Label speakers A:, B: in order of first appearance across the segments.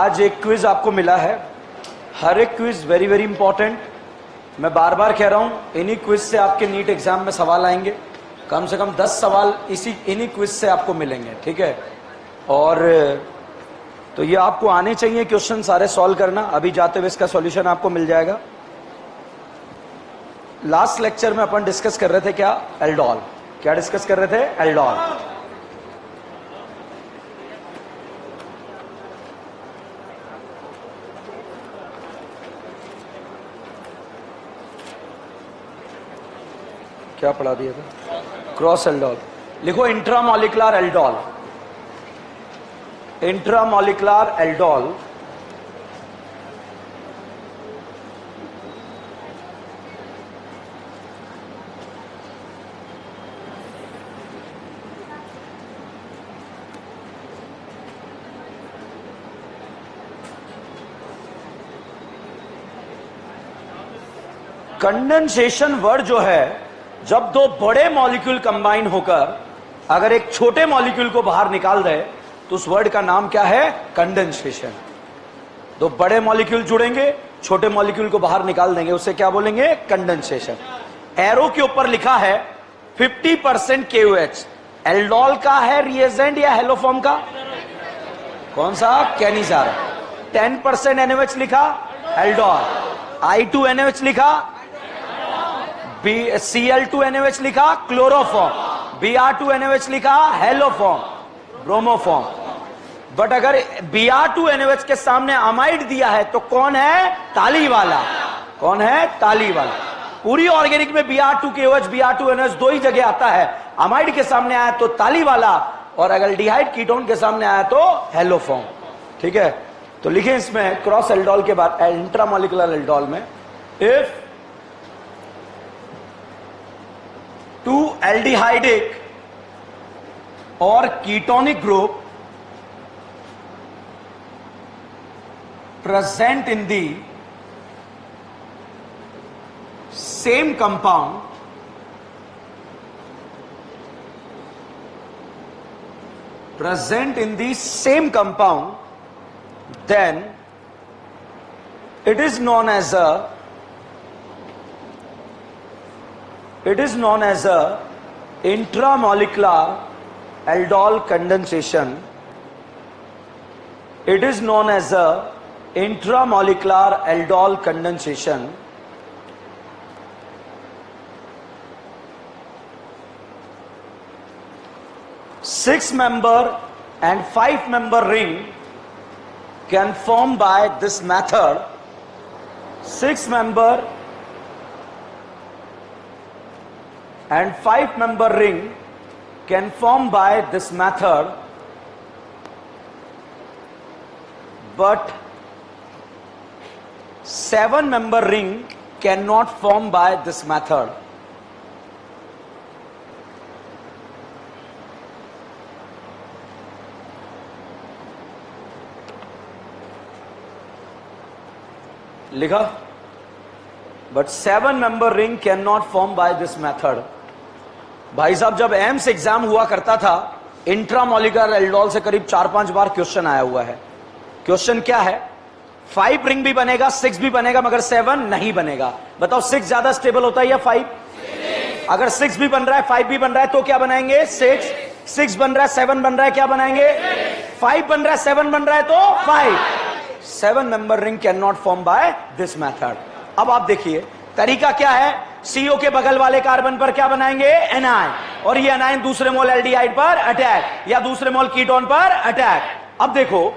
A: आज एक क्विज आपको मिला है। हर एक क्विज वेरी वेरी इंपॉर्टेंट। मैं बार बार कह रहा हूं, इन्हीं क्विज से आपके नीट एग्जाम में सवाल आएंगे। कम से कम 10 सवाल इन्हीं क्विज से आपको मिलेंगे, ठीक है। और तो ये आपको आने चाहिए क्वेश्चन सारे सॉल्व करना। अभी जाते हुए इसका सॉल्यूशन आपको मिल जाएगा। लास्ट लेक्चर में अपन डिस्कस कर रहे थे क्या? एल्डोल। क्या डिस्कस कर रहे थे? एल्डोल। क्या पढ़ा दिया था? Cross aldol. लिखो intramolecular aldol. Intramolecular aldol condensation word जो है, जब दो बड़े मॉलिक्यूल कंबाइन होकर अगर एक छोटे मॉलिक्यूल को बाहर निकाल दे तो उस वर्ड का नाम क्या है? कंडेंसेशन। दो बड़े मॉलिक्यूल जुड़ेंगे, छोटे मॉलिक्यूल को बाहर निकाल देंगे, उसे क्या बोलेंगे? कंडेंसेशन। एरो के ऊपर लिखा है 50% KOH। एल्डोल का है रिएजेंट या हेलोफॉर्म का? कौन सा? कैनिजार। 10% NaOH लिखा, एल्डोल। I2NaOH लिखा, Cl2NaOH लिखा, क्लोरोफॉर्म। Br2NaOH लिखा, हेलोफॉर्म, ब्रोमोफॉर्म। बट अगर Br2NaOH के सामने अमाइड दिया है तो कौन है? ताली वाला। कौन है? ताली वाला। पूरी ऑर्गेनिक में Br2KOH, Br2NaOH दो ही जगह आता है। अमाइड के सामने आया तो ताली वाला, और अगर एल्डिहाइड कीटोन के सामने आया तो हेलोफॉर्म, ठीक है। तो लिखें इसमें क्रॉस एल्डोल के बाद इंट्रामोलिकुलर एल्डोल में, if two aldehydic or ketonic group present in the same compound, then it is known as a intramolecular aldol condensation. It is known as a intramolecular aldol condensation. Six-member and five-member ring can form by this method. Six-member and five-member ring can form by this method, but seven-member ring cannot form by this method. लिखा? But seven-member ring cannot form by this method. भाई साहब, जब AIIMS exam हुआ करता था, intramolecular aldol से करीब 4-5 बार question आया हुआ है। क्वेश्चन क्या है? 5 रिंग भी बनेगा, 6 भी बनेगा, मगर 7 नहीं बनेगा। बताओ 6 ज्यादा स्टेबल होता है या 5? अगर 6 भी बन रहा है, 5 भी बन रहा है, तो क्या बनाएंगे? 6 बन रहा है, 7 बन रहा है, क्या बनाएंगे? 5 बन रहा है, 7 बन रहा है, तो 5। 7-member ring cannot form by this method. अब आप देखिए तरीका क्या है। CO के बगल वाले कार्बन पर क्या बनाएंगे? एनाइन, और ये एनाइन दूसरे मोल एल्डिहाइड पर अटैक या दूसरे मोल कीटोन पर अटैक। अब देखो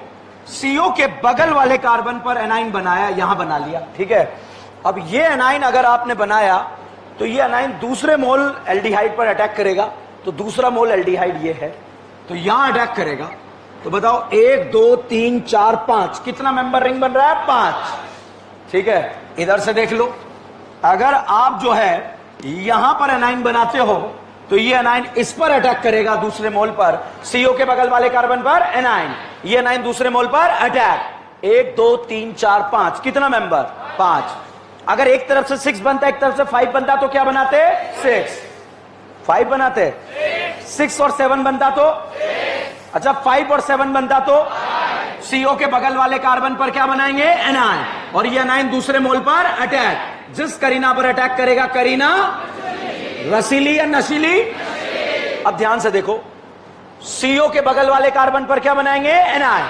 A: CO के बगल वाले कार्बन पर एनाइन बनाया, यहां बना लिया, ठीक है। अब ये एनाइन अगर आपने बनाया तो ये एनाइन दूसरे मोल एल्डिहाइड पर अटैक करेगा, तो दूसरा मोल एल्डिहाइड ये है, तो यहां अटैक करेगा। तो बताओ 1 2 3 4 5 कितना मेंबर रिंग बन रहा है? 5, ठीक है। इधर से देख लो, अगर आप जो है यहां पर एनाइन बनाते हो तो ये एनाइन इस पर अटैक करेगा दूसरे मोल पर, CO के बगल वाले कार्बन पर एनाइन, ये एनाइन दूसरे मोल पर अटैक। 1 2 3 4 5 कितना मेंबर? 5। अगर एक तरफ से 6 बनता है, एक तरफ से 5 बनता, तो क्या बनाते? 6। 5 बनाते। 6 और 7 बनता तो अच्छा 5 और 7 बनता तो सीओ के बगल वाले कार्बन पर क्या बनाएंगे? एनायन, और ये एनायन दूसरे मोल पर अटैक। जिस करीना पर अटैक करेगा, करीना रसीली या नशीली? अब ध्यान से देखो, सीओ के बगल वाले कार्बन पर क्या बनाएंगे? एनायन।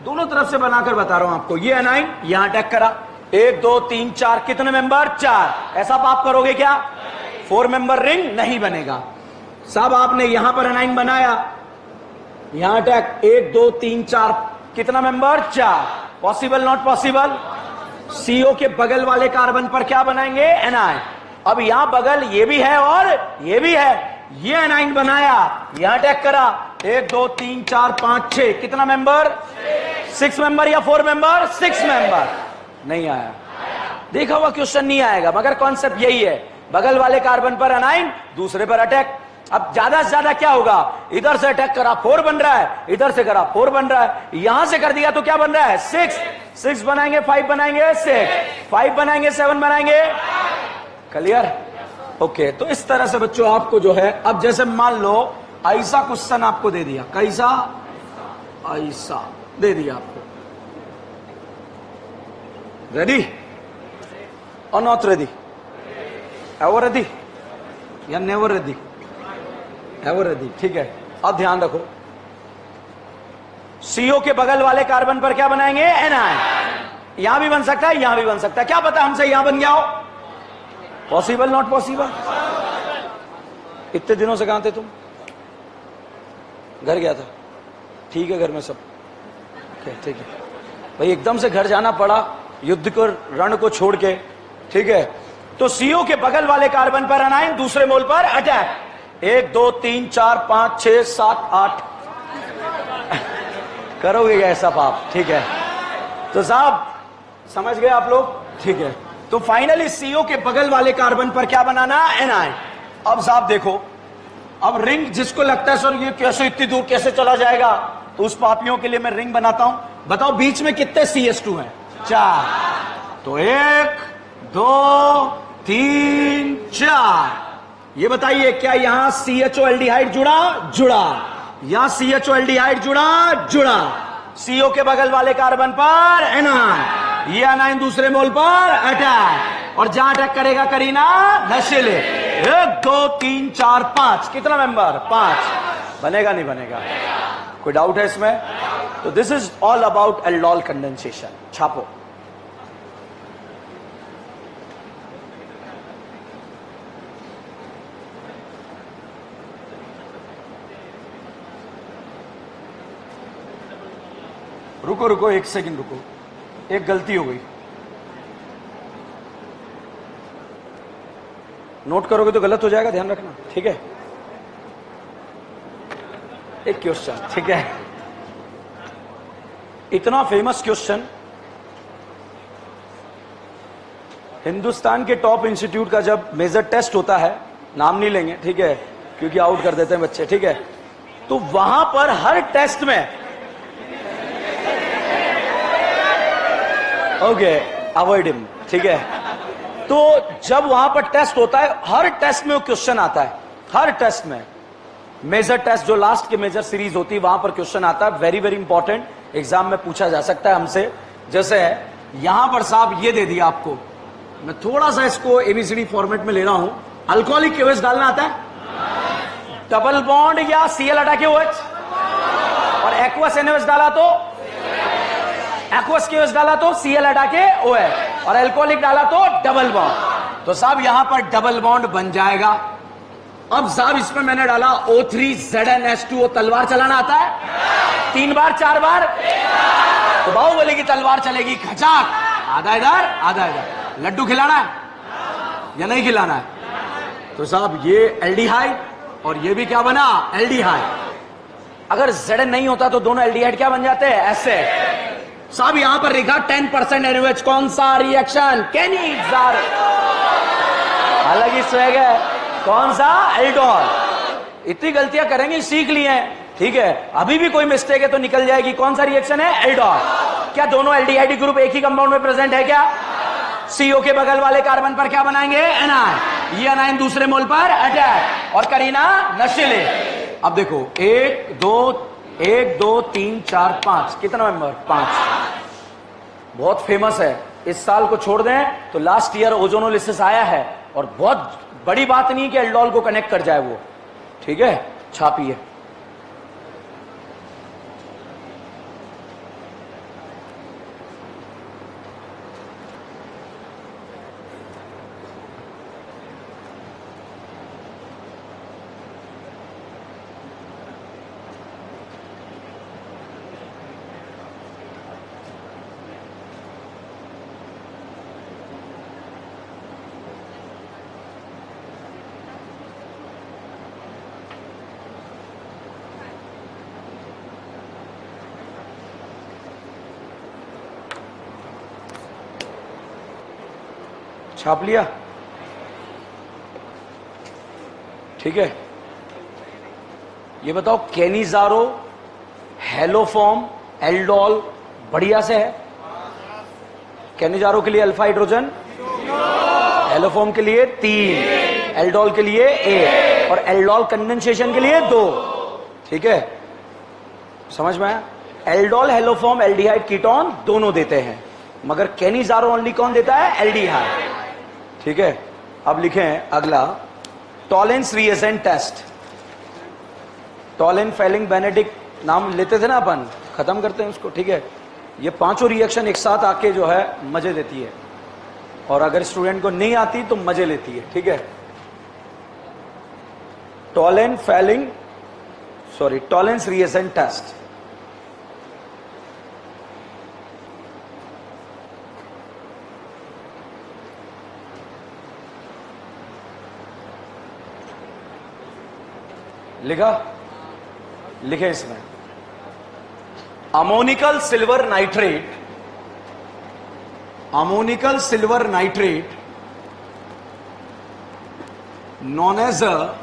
A: दोनों तरफ से बनाकर बता रहा हूं आपको। ये एनायन यहां अटैक करा, 1 2 3 4, कितने मेंबर? 4। ऐसा आप करोगे क्या? 4 मेंबर रिंग नहीं बनेगा साहब। आपने यहां पर एनायन बनाया, यहां अटैक, 1 2 3 4, कितना member? 4। Possible not possible? CO के बगल वाले कार्बन पर क्या बनाएंगे? एनायन। अब यहां बगल ये भी है और ये भी है, ये एनायन बनाया, यहां अटैक करा, 1 2 3 4 5 6, कितना मेंबर? 6 मेंबर या 4 मेंबर? 6 मेंबर। नहीं आया, देखा हुआ क्वेश्चन नहीं आएगा, मगर कॉन्सेप्ट यही है। बगल वाले कार्बन पर एनायन, दूसरे पर अटैक। अब ज्यादा से ज्यादा क्या होगा? इधर से अटैक करा, 4 बन रहा है, इधर से करा 4 बन रहा है, यहां से कर दिया तो क्या बन रहा है? 6। 6 बनाएंगे, 5 बनाएंगे, 6, 5 बनाएंगे, 7 बनाएंगे। क्लियर? ओके, तो इस तरह से बच्चों आपको जो है, अब जैसे मान लो ऐसा क्वेश्चन आपको दे दिया, कैसा? ऐसा दे दिया आपको। रेडी और नॉट रेडी? एवर रेडी या नेवर रेडी? एवर रेडी, ठीक है। अब ध्यान रखो, सीओ के बगल वाले कार्बन पर क्या बनाएंगे? एनायन। यहां भी बन सकता है, यहां भी बन सकता है, क्या पता हमसे यहां बन गया हो। Possible not possible? इतने दिनों से कहां थे तुम? घर गया था, ठीक है, घर में सब ठीक है भाई। एकदम से घर जाना पड़ा, युद्ध को, रण को छोड़ के, ठीक है। तो सीओ के बगल वाले कार्बन पर एनायन, दूसरे मोल पर अटैक, 1 2 3 4 5 6 7 8। करोगे क्या सब आप? ठीक है, तो साहब समझ गए आप लोग? ठीक है, तो फाइनली सीओ के बगल वाले कार्बन पर क्या बनाना? एनायन। अब साहब देखो, अब रिंग जिसको लगता है सर ये कैसे इतनी दूर कैसे चला जाएगा, तो उस पापियों के लिए मैं रिंग बनाता हूं। बताओ बीच में कितने CH2 हैं? 4। तो 1 2 3 4। ये बताइए क्या यहां CHO एल्डिहाइड जुड़ा? जुड़ा। यहां CHO एल्डिहाइड जुड़ा? जुड़ा। सीओ के बगल वाले कार्बन पर एनायन, ये एनायन दूसरे मोल पर अटैक, और जहां अटैक करेगा करीना नशीले। 1 2 3 4 5, कितना मेंबर? 5। बनेगा नहीं बनेगा? कोई डाउट है इसमें? तो this is all about aldol condensation. छापो। रुको रुको, 1 सेकंड रुको, एक गलती हो गई। नोट करोगे तो गलत हो जाएगा, ध्यान रखना, ठीक है। एक क्वेश्चन, ठीक है, इतना फेमस क्वेश्चन, हिंदुस्तान के टॉप इंस्टीट्यूट का जब मेजर टेस्ट होता है, नाम नहीं लेंगे, ठीक है, क्योंकि आउट कर देते हैं बच्चे, ठीक है, तो वहां पर हर टेस्ट में, ओके, अवॉइड हिम, ठीक है, तो जब वहां पर टेस्ट होता है, हर टेस्ट में वो क्वेश्चन आता है, हर टेस्ट में, मेजर टेस्ट जो लास्ट के मेजर सीरीज होती है वहां पर क्वेश्चन आता है, वेरी वेरी इंपॉर्टेंट, एग्जाम में पूछा जा सकता है हमसे। जैसे यहां पर साहब ये दे दिया आपको, मैं थोड़ा सा इसको एबीसीडी फॉर्मेट में ले रहा हूं, अल्कोहलिक केवस डालना आता है? डबल बॉन्ड या Cl हटा के OH, और एक्वस NaOH डाला तो, एक्वस केवस डाला तो Cl हटा के OH, और अल्कोहलिक डाला तो डबल बॉन्ड, तो साहब यहां पर डबल बॉन्ड बन जाएगा। अब साहब इसमें मैंने डाला O3ZnH2O, तलवार चलाना आता है? 3 बार 4 बार? तो बाहुबली की तलवार चलेगी खचाक, आधा इधर आधा इधर। लड्डू खिलाना है या नहीं खिलाना है? तो साहब ये एल्डिहाइड और ये भी क्या बना? एल्डिहाइड। अगर Zn नहीं होता तो दोनों एल्डिहाइड क्या बन जाते हैं? एसिड। साहब यहां पर लिखा 10% NaOH, कौन सा रिएक्शन? केनिज़ार, अलग ही स्वैग है, कौन सा? एल्डोल। इतनी गलतियां करेंगे, सीख लिए हैं, ठीक है, अभी भी कोई मिस्टेक है तो निकल जाएगी। कौन सा रिएक्शन है? एल्डोल। क्या दोनों एल्डिहाइड ग्रुप एक ही कंपाउंड में प्रेजेंट है क्या? सीओ के बगल वाले कार्बन पर क्या बनाएंगे? एनायन। ये एनायन दूसरे मोल पर अटैक, और करीना नशीले। अब देखो 1 2 1 2 3 4 5, कितना मेंबर? 5। बहुत फेमस है, इस साल को छोड़ दें तो लास्ट ईयर ओजोनोलिसिस आया है, और बहुत बड़ी बात नहीं कि एल्डोल को कनेक्ट कर जाए वो, ठीक है। छापिए। छाप लिया? ठीक है। ये बताओ, केनिजारो, हेलोफॉर्म, एल्डोल बढ़िया से है? केनिजारो के लिए अल्फा हाइड्रोजन, हेलोफॉर्म के लिए 3, एल्डोल के लिए 1, और एल्डोल कंडेंसेशन के लिए 2। ठीक है, समझ में आया? एल्डोल, हेलोफॉर्म, एल्डिहाइड, कीटोन दोनों देते हैं, मगर केनिजारो ओनली कौन देता है? एल्डिहाइड। ठीक है, अब लिखें अगला, Tollens reagent test. Tollen, Fehling, Benedict नाम लेते थे ना अपन, खत्म करते हैं उसको। ठीक है, ये पांचों रिएक्शन एक साथ आके जो है मजे देती है, और अगर स्टूडेंट को नहीं आती तो मजे लेती है। ठीक है, Tollen Fehling Tollens reagent test. लिखा? लिखे इसमें, ammoniacal silver nitrate, ammoniacal silver nitrate known as a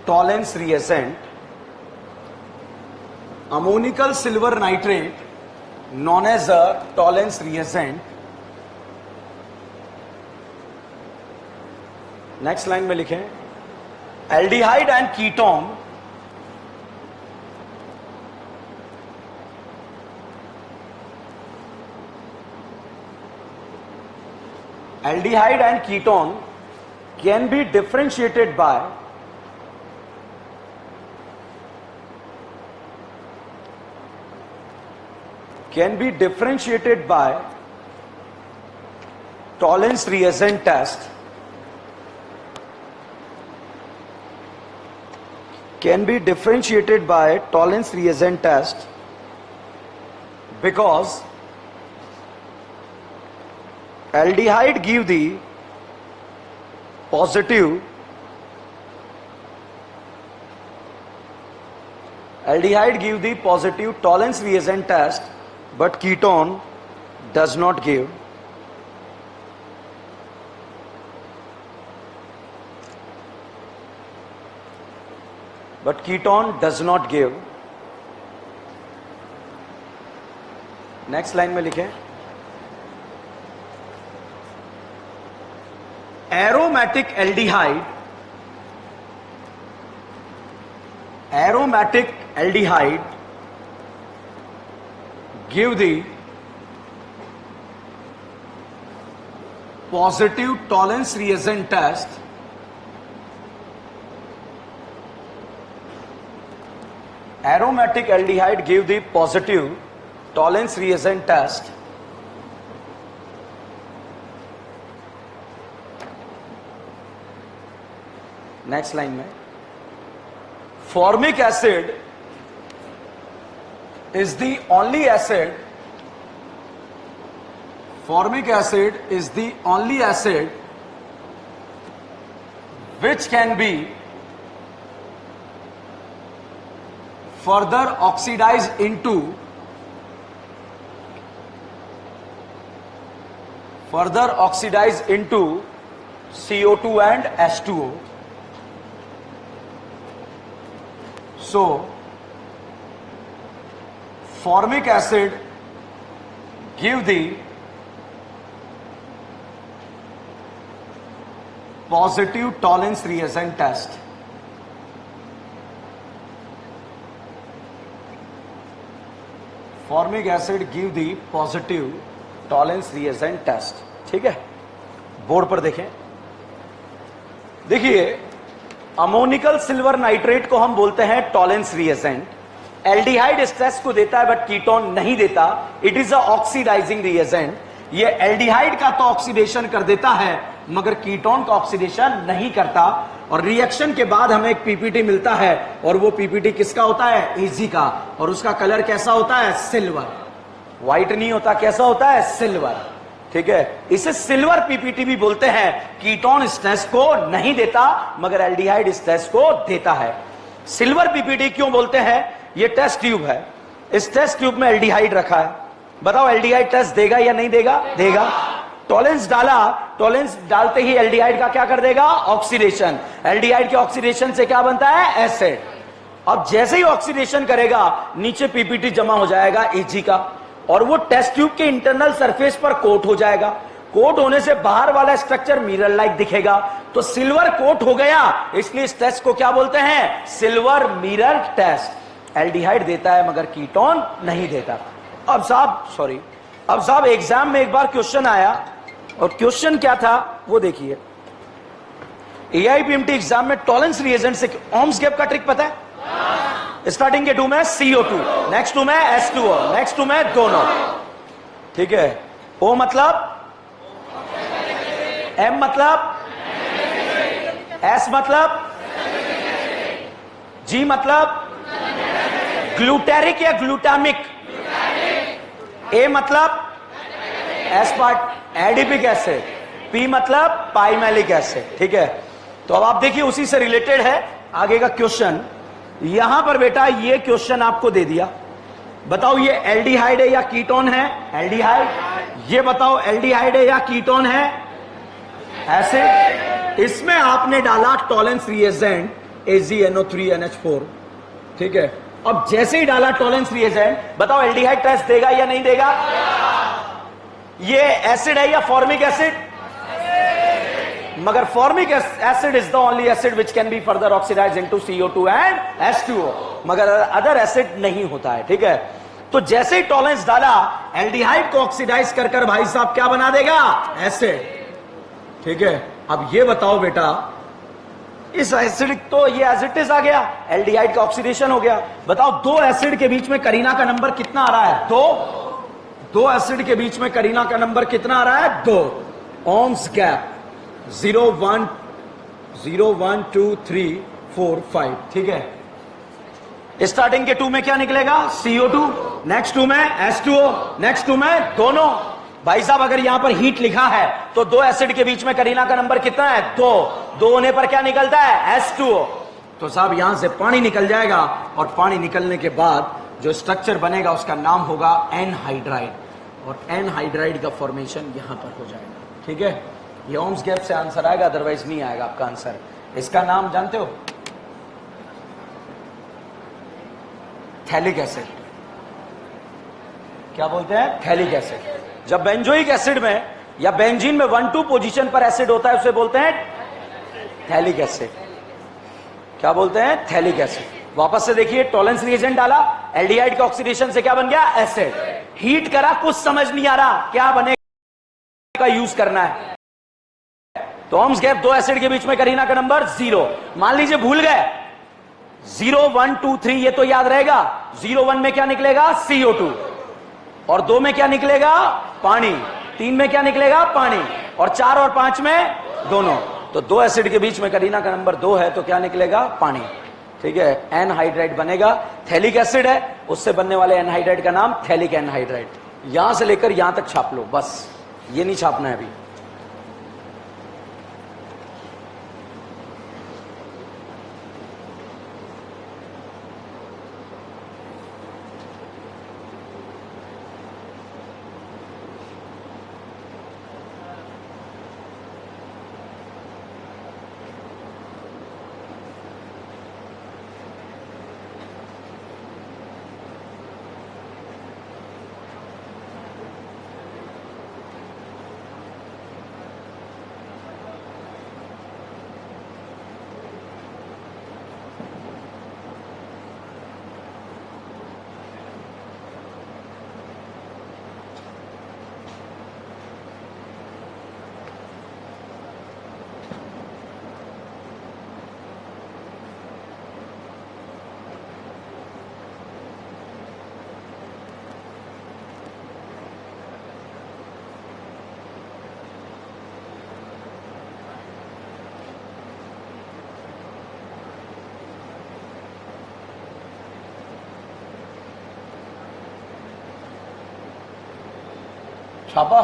A: tollens reagent, ammonical silver nitrate known as a tollens reagent। Next line में लिखें, aldehyde and ketone, aldehyde and ketone can be differentiated by Tollens reagent test, can be differentiated by Tollens reagent test because aldehyde give the positive, Tollens reagent test, but ketone does not give। But ketone does not give। Next line में लिखें, aromatic aldehyde give the positive Tollens reagent test, aromatic aldehyde give the positive Tollens reagent test next line में, formic acid is the only acid, formic acid is the only acid which can be further oxidized into CO2 and H2O। So formic acid give the positive Tollens reagent test। Formic acid give the positive Tollens reagent test. ठीक है, board पर देखें, देखिए ammoniacal silver nitrate को हम बोलते हैं Tollens reagent. Aldehyde इस टेस्ट को देता है बट कीटोन नहीं देता। It is a oxidising reagent. ये एल्डिहाइड का तो ऑक्सीडेशन कर देता है मगर कीटोन का ऑक्सीडेशन नहीं करता। और रिएक्शन के बाद हमें एक पीपीटी मिलता है और वो पीपीटी किसका होता है? एजी का। और उसका कलर कैसा होता है? सिल्वर। व्हाइट नहीं होता, कैसा होता है? सिल्वर। ठीक है, इसे सिल्वर पीपीटी भी बोलते हैं। कीटोन इस टेस्ट को नहीं देता मगर एल्डिहाइड इस टेस्ट को देता है। सिल्वर पीपीटी क्यों बोलते हैं? ये टेस्ट ट्यूब है, इस टेस्ट ट्यूब में एल्डिहाइड रखा है। बताओ एल्डिहाइड टेस्ट देगा या नहीं देगा? देगा। टॉलेंस डाला, टॉलेंस डालते ही एल्डिहाइड का क्या कर देगा? ऑक्सीडेशन। एल्डिहाइड के ऑक्सीडेशन से क्या बनता है? एसिड। अब जैसे ही ऑक्सीडेशन करेगा नीचे पीपीटी जमा हो जाएगा एजी का और वो टेस्ट ट्यूब के इंटरनल सरफेस पर कोट हो जाएगा। कोट होने से बाहर वाला स्ट्रक्चर मिरर लाइक दिखेगा। तो सिल्वर कोट हो गया, इसलिए इस टेस्ट को क्या बोलते हैं? Silver mirror test. एल्डिहाइड देता है मगर कीटोन नहीं देता। अब साहब एग्जाम में एक बार क्वेश्चन आया और क्वेश्चन क्या था वो देखिए। एआईपीएमटी एग्जाम में टॉलेंस रिएजेंट से ओम्स गैप का ट्रिक पता है? स्टार्टिंग के 2 में CO2, नेक्स्ट 2 में H2O, नेक्स्ट 2 में दोनों। ठीक है, O मतलब, M मतलब, S मतलब, G मतलब ग्लूटेरिक या ग्लूटामिक, A मतलब एस्पार्ट एडिपिक एसिड, P मतलब पाइमेलिक एसिड। ठीक है, तो अब आप देखिए उसी से रिलेटेड है आगे का क्वेश्चन। यहां पर बेटा ये क्वेश्चन आपको दे दिया, बताओ ये एल्डिहाइड है या कीटोन है? एल्डिहाइड। ये बताओ एल्डिहाइड है या कीटोन है? एसिड। इसमें आपने डाला टॉलेंस रिएजेंट AgNO3NH4। ठीक है, अब जैसे ही डाला टॉलेंस रिएजेंट, बताओ एल्डिहाइड टेस्ट देगा या नहीं देगा? ये एसिड है या फॉर्मिक एसिड? मगर formic acid is the only acid which can be further oxidise into CO2 and H2O, मगर अदर एसिड नहीं होता है। ठीक है, तो जैसे ही टॉलेंस डाला एल्डिहाइड को ऑक्सीडाइज कर कर भाई साहब क्या बना देगा? एसिड। ठीक है, अब ये बताओ बेटा इस एसिडिक तो ये एज इट इज आ गया, एल्डिहाइड का ऑक्सीडेशन हो गया। बताओ दो एसिड के बीच में करीना का नंबर कितना आ रहा है? 2। दो एसिड के बीच में करीना का नंबर कितना आ रहा है? 2। Ohms gap 0 1 2 3 4 5। ठीक है, स्टार्टिंग के 2 में क्या निकलेगा? CO2, नेक्स्ट 2 में H2O, नेक्स्ट 2 में दोनों। भाई साहब अगर यहां पर हीट लिखा है तो दो एसिड के बीच में करीना का नंबर कितना है? 2। 2 होने पर क्या निकलता है? H2O। तो साहब यहां से पानी निकल जाएगा और पानी निकलने के बाद जो स्ट्रक्चर बनेगा उसका नाम होगा एनहाइड्राइड, और एनहाइड्राइड का फॉर्मेशन यहां पर हो जाएगा। ठीक है, ये ओम्स गैप से आंसर आएगा, अदरवाइज नहीं आएगा आपका आंसर। इसका नाम जानते हो? Phthalic acid. क्या बोलते हैं? Phthalic acid. जब बेंजोइक एसिड में या बेंजीन में 1-2 पोजीशन पर एसिड होता है उसे बोलते हैं थैलिक एसिड। क्या बोलते हैं? Phthalic acid. वापस से देखिए, टॉलेंस रिएजेंट डाला, एल्डिहाइड के ऑक्सीडेशन से क्या बन गया? एसिड। हीट करा, कुछ समझ नहीं आ रहा क्या बनेगा, यूज करना है। तो ओम्स गैप दो एसिड के बीच में करीना का नंबर 0। मान लीजिए भूल गए 0 1 2 3, ये तो याद रहेगा। 0 1 में क्या निकलेगा? CO2, और 2 में क्या निकलेगा? पानी। 3 में क्या निकलेगा? पानी। और 4 और 5 में दोनों। तो दो एसिड के बीच में करीना का नंबर 2 है तो क्या निकलेगा? पानी। ठीक है, एनहाइड्राइड बनेगा। थैलिक एसिड है, उससे बनने वाले एनहाइड्राइड का नाम थैलिक एनहाइड्राइड। यहां से लेकर यहां तक छाप लो, बस ये नहीं छापना है अभी। छापा।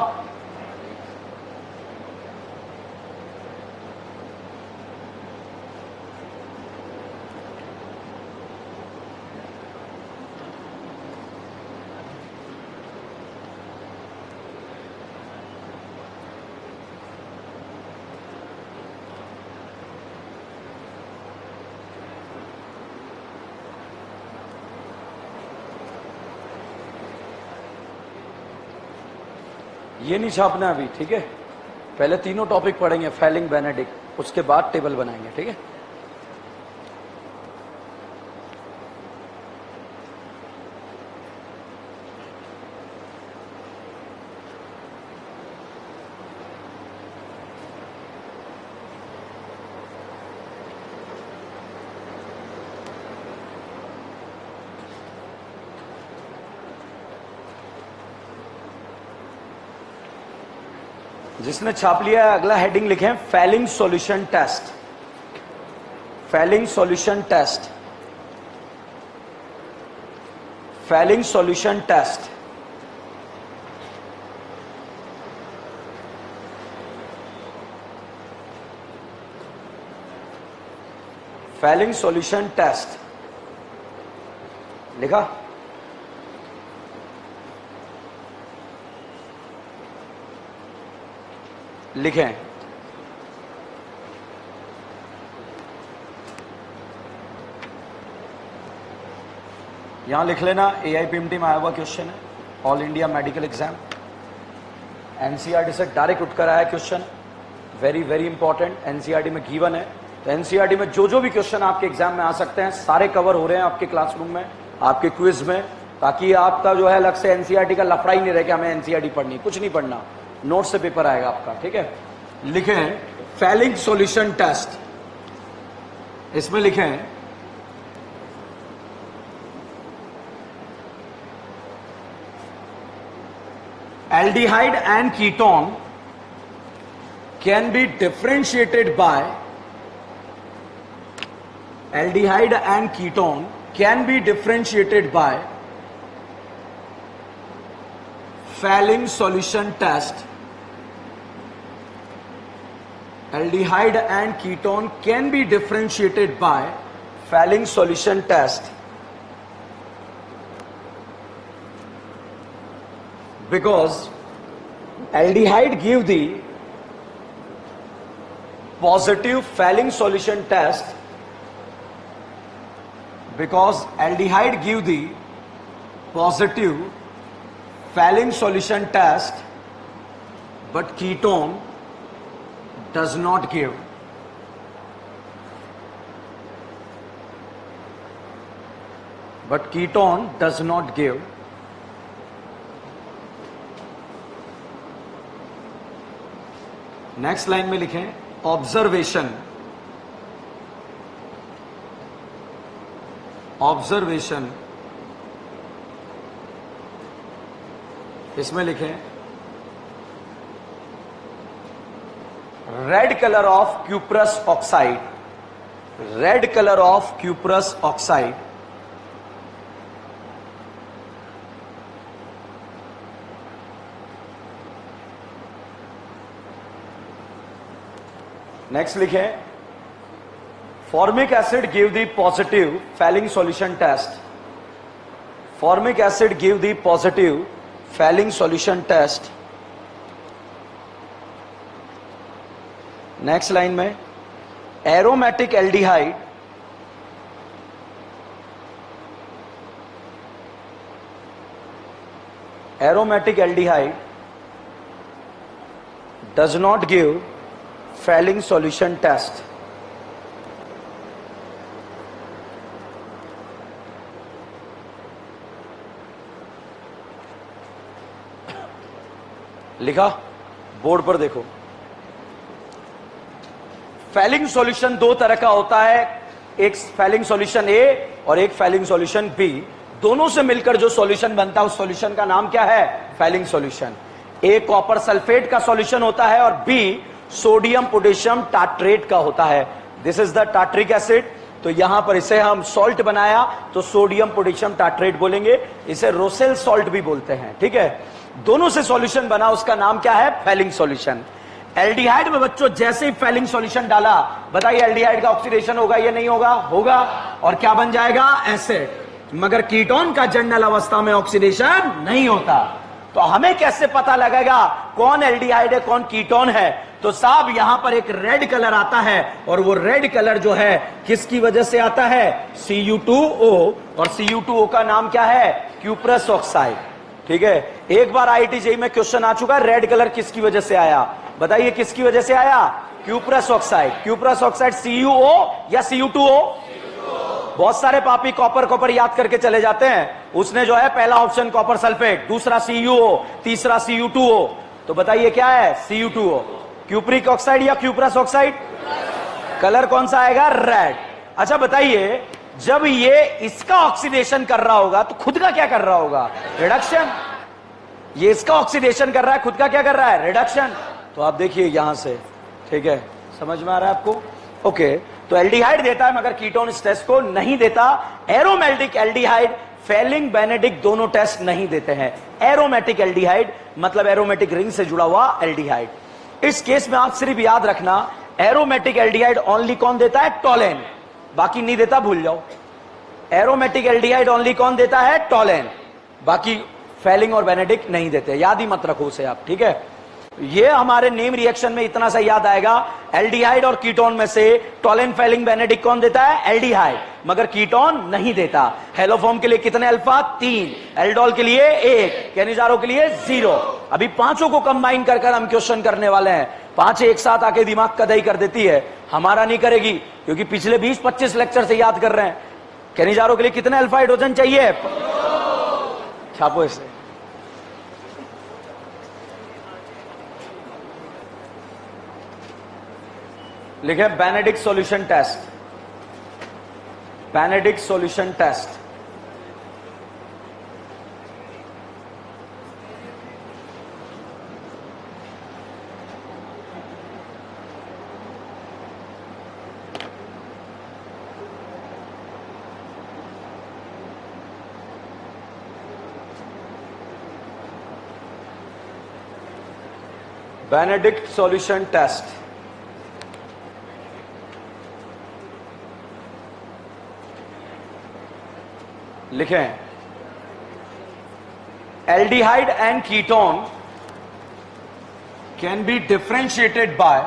A: ये नहीं छापना अभी, ठीक है। पहले तीनों टॉपिक पढ़ेंगे, फेलिंग, बेनेडिक्ट, उसके बाद टेबल बनाएंगे, ठीक है। जिसने छाप लिया है अगला हेडिंग लिखें, Fehling solution test. Fehling solution test. Fehling solution test. Fehling solution test लिखा। लिखें, यहां लिख लेना AIPMT में आया हुआ क्वेश्चन है, all India medical exam, NCERT से डायरेक्ट उठकर आया question, very very important. NCERT में गिवन है, तो NCERT में जो भी क्वेश्चन आपके एग्जाम में आ सकते हैं सारे कवर हो रहे हैं आपके क्लासरूम में, आपके क्विज में, ताकि आपका जो है अलग से NCERT का लफड़ा ही नहीं रहे कि हमें NCERT पढ़नी, कुछ नहीं पढ़ना, नोट से पेपर आएगा आपका, ठीक है। लिखें फेलिंग सॉल्यूशन टेस्ट। इसमें लिखें aldehyde and ketone can be differentiated by, aldehyde and ketone can be differentiated by Fehling solution test. Aldehyde and ketone can be differentiated by Fehling solution test because aldehyde give the positive Fehling solution test, because aldehyde give the positive Fehling solution test but ketone does not give. But ketone does not give. Next line में लिखें observation. Observation, इसमें लिखें red colour of cuprous oxide, red colour of cuprous oxide next लिखें formic acid give the positive Fehling solution test, formic acid give the positive Fehling solution test. Next line में aromatic aldehyde, aromatic aldehyde does not give Fehling solution test. लिखा, board पर देखो। Fehling solution दो तरह का होता है, एक फेलिंग सॉल्यूशन ए और एक फेलिंग सॉल्यूशन बी। दोनों से मिलकर जो सॉल्यूशन बनता है उस सॉल्यूशन का नाम क्या है? Fehling solution. A copper sulphate का सॉल्यूशन होता है और बी सोडियम पोटेशियम टाट्रेट का होता है। This is the tartaric acid. तो यहां पर इसे हम सॉल्ट बनाया तो सोडियम पोटेशियम टाट्रेट बोलेंगे, इसे रोसेल सॉल्ट भी बोलते हैं, ठीक है। दोनों से सॉल्यूशन बना, उसका नाम क्या है? Fehling solution. एल्डिहाइड में बच्चों जैसे ही फेलिंग सॉल्यूशन डाला, बताइए एल्डिहाइड का ऑक्सीडेशन होगा या नहीं होगा? होगा। और क्या बन जाएगा? एसिड। मगर कीटोन का जनरल अवस्था में ऑक्सीडेशन नहीं होता। तो हमें कैसे पता लगेगा कौन एल्डिहाइड है कौन कीटोन है? तो साहब यहां पर एक रेड कलर आता है, और वो रेड कलर जो है किसकी वजह से आता है? Cu2O। और Cu2O का नाम क्या है? Cuprous oxide. ठीक है, एक बार IIT JEE में क्वेश्चन आ चुका है, रेड कलर किसकी वजह से आया? बताइए किसकी वजह से आया? Cuprous oxide. Cuprous oxide CuO या Cu2O? बहुत सारे पापी कॉपर कॉपर याद करके चले जाते हैं। उसने जो है पहला ऑप्शन कॉपर सल्फेट, दूसरा CuO, तीसरा Cu2O। तो बताइए क्या है? Cu2O। क्यूप्रिक ऑक्साइड या क्यूप्रस ऑक्साइड? कलर कौन सा आएगा? रेड। अच्छा बताइए, जब ये इसका ऑक्सीडेशन कर रहा होगा तो खुद का क्या कर रहा होगा? रिडक्शन। ये इसका ऑक्सीडेशन कर रहा है, खुद का क्या कर रहा है? रिडक्शन। तो आप देखिए यहां से, ठीक है, समझ में आ रहा है आपको? ओके, तो एल्डिहाइड देता है मगर कीटोन इस टेस्ट को नहीं देता। एरोमेटिक एल्डिहाइड, फेलिंग बेनेडिक्ट दोनों टेस्ट नहीं देते हैं। एरोमेटिक एल्डिहाइड मतलब एरोमेटिक रिंग से जुड़ा हुआ एल्डिहाइड। इस केस में आप सिर्फ याद रखना, एरोमेटिक एल्डिहाइड ओनली कौन देता है? टोलेन। बाकी नहीं देता, भूल जाओ। एरोमेटिक एल्डिहाइड ओनली कौन देता है? टोलेन। बाकी फेलिंग और बेनेडिक्ट नहीं देते, याद ही मत रखो उसे आप, ठीक है? ये हमारे नेम रिएक्शन में इतना सा याद आएगा, एल्डिहाइड और कीटोन में से टोलेन फेलिंग बेनेडिक्ट कौन देता है? एल्डिहाइड, मगर कीटोन नहीं देता। हेलोफॉर्म के लिए कितने अल्फा? 3, एल्डोल के लिए 1, कैनिजारो के लिए 0। अभी पांचों को कंबाइन कर हम क्वेश्चन करने वाले हैं। 5 एक साथ आके दिमाग कदाई कर देती है, हमारा नहीं करेगी, क्योंकि पिछले 20-25 लेक्चर से याद कर रहे हैं। कैनिजारो के लिए कितने अल्फा हाइड्रोजन चाहिए? छापो इसे। लिखे Benedict solution test. Benedict solution test. Benedict solution test. लिखें, aldehyde and ketone can be differentiated by,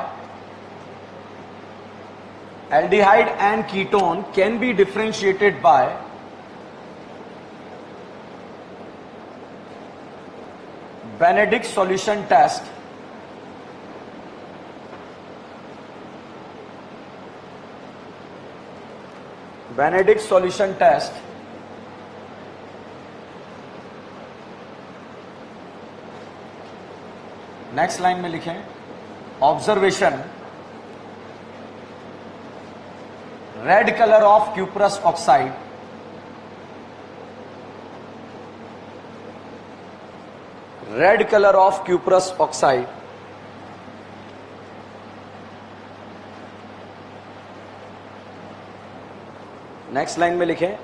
A: aldehyde and ketone can be differentiated by Benedict solution test Benedict solution test next line में लिखें, observation, red colour of cuprous oxide, red colour of cuprous oxide next line में लिखें,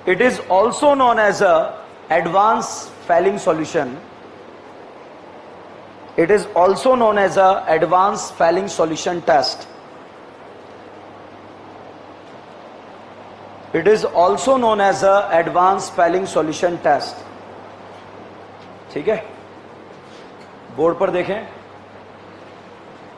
A: it is also known as a advance Fehling solution, it is also known as a advanced failing solution test. It is also known as a advanced failing solution test. ठीक है, board पर देखें,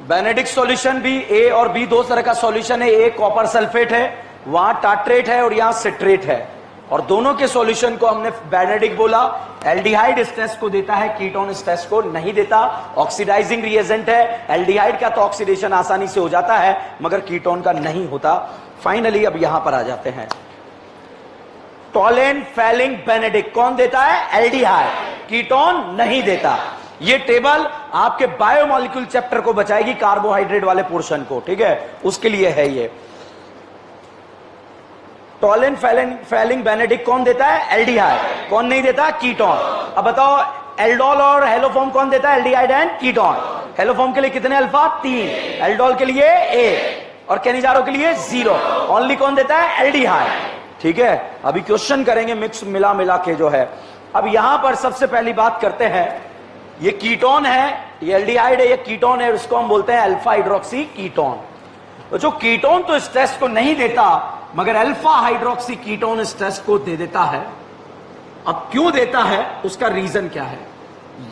A: Benedict solution भी ए और B दो तरह का solution है। ए कॉपर सल्फेट है, वहां टाट्रेट है और यहां सिट्रेट है, और दोनों के सॉल्यूशन को हमने बेनेडिक्ट बोला। एल्डिहाइड इस टेस्ट को देता है, कीटोन इस टेस्ट को नहीं देता। ऑक्सीडाइजिंग रिएजेंट है, एल्डिहाइड का तो ऑक्सीडेशन आसानी से हो जाता है मगर कीटोन का नहीं होता। फाइनली अब यहां पर आ जाते हैं, टोलेन फेलिंग बेनेडिक्ट कौन देता है? एल्डिहाइड, कीटोन नहीं देता। ये टेबल आपके बायोमोलिक्यूल चैप्टर को बचाएगी, कार्बोहाइड्रेट वाले पोर्शन को, ठीक है, उसके लिए है ये। टोलेन फेलिंग बेनेडिक्ट कौन देता है? एल्डिहाइड। कौन नहीं देता? कीटोन। अब बताओ, एल्डोल और हेलोफॉर्म कौन देता है? Aldehyde and ketone. हेलोफॉर्म के लिए कितने अल्फा? 3, एल्डोल के लिए 1 और कैनिजारो के लिए 0। ओनली कौन देता है? एल्डिहाइड। ठीक है, अभी क्वेश्चन करेंगे मिक्स मिला मिला के जो है। अब यहां पर सबसे पहली बात करते हैं, ये कीटोन है, ये एल्डिहाइड है, ये कीटोन है, इसको हम बोलते हैं अल्फा हाइड्रोक्सी कीटोन। तो जो कीटोन तो इस टेस्ट को नहीं देता, मगर अल्फा हाइड्रोक्सी कीटोन इस टेस्ट को दे देता है। अब क्यों देता है, उसका रीजन क्या है?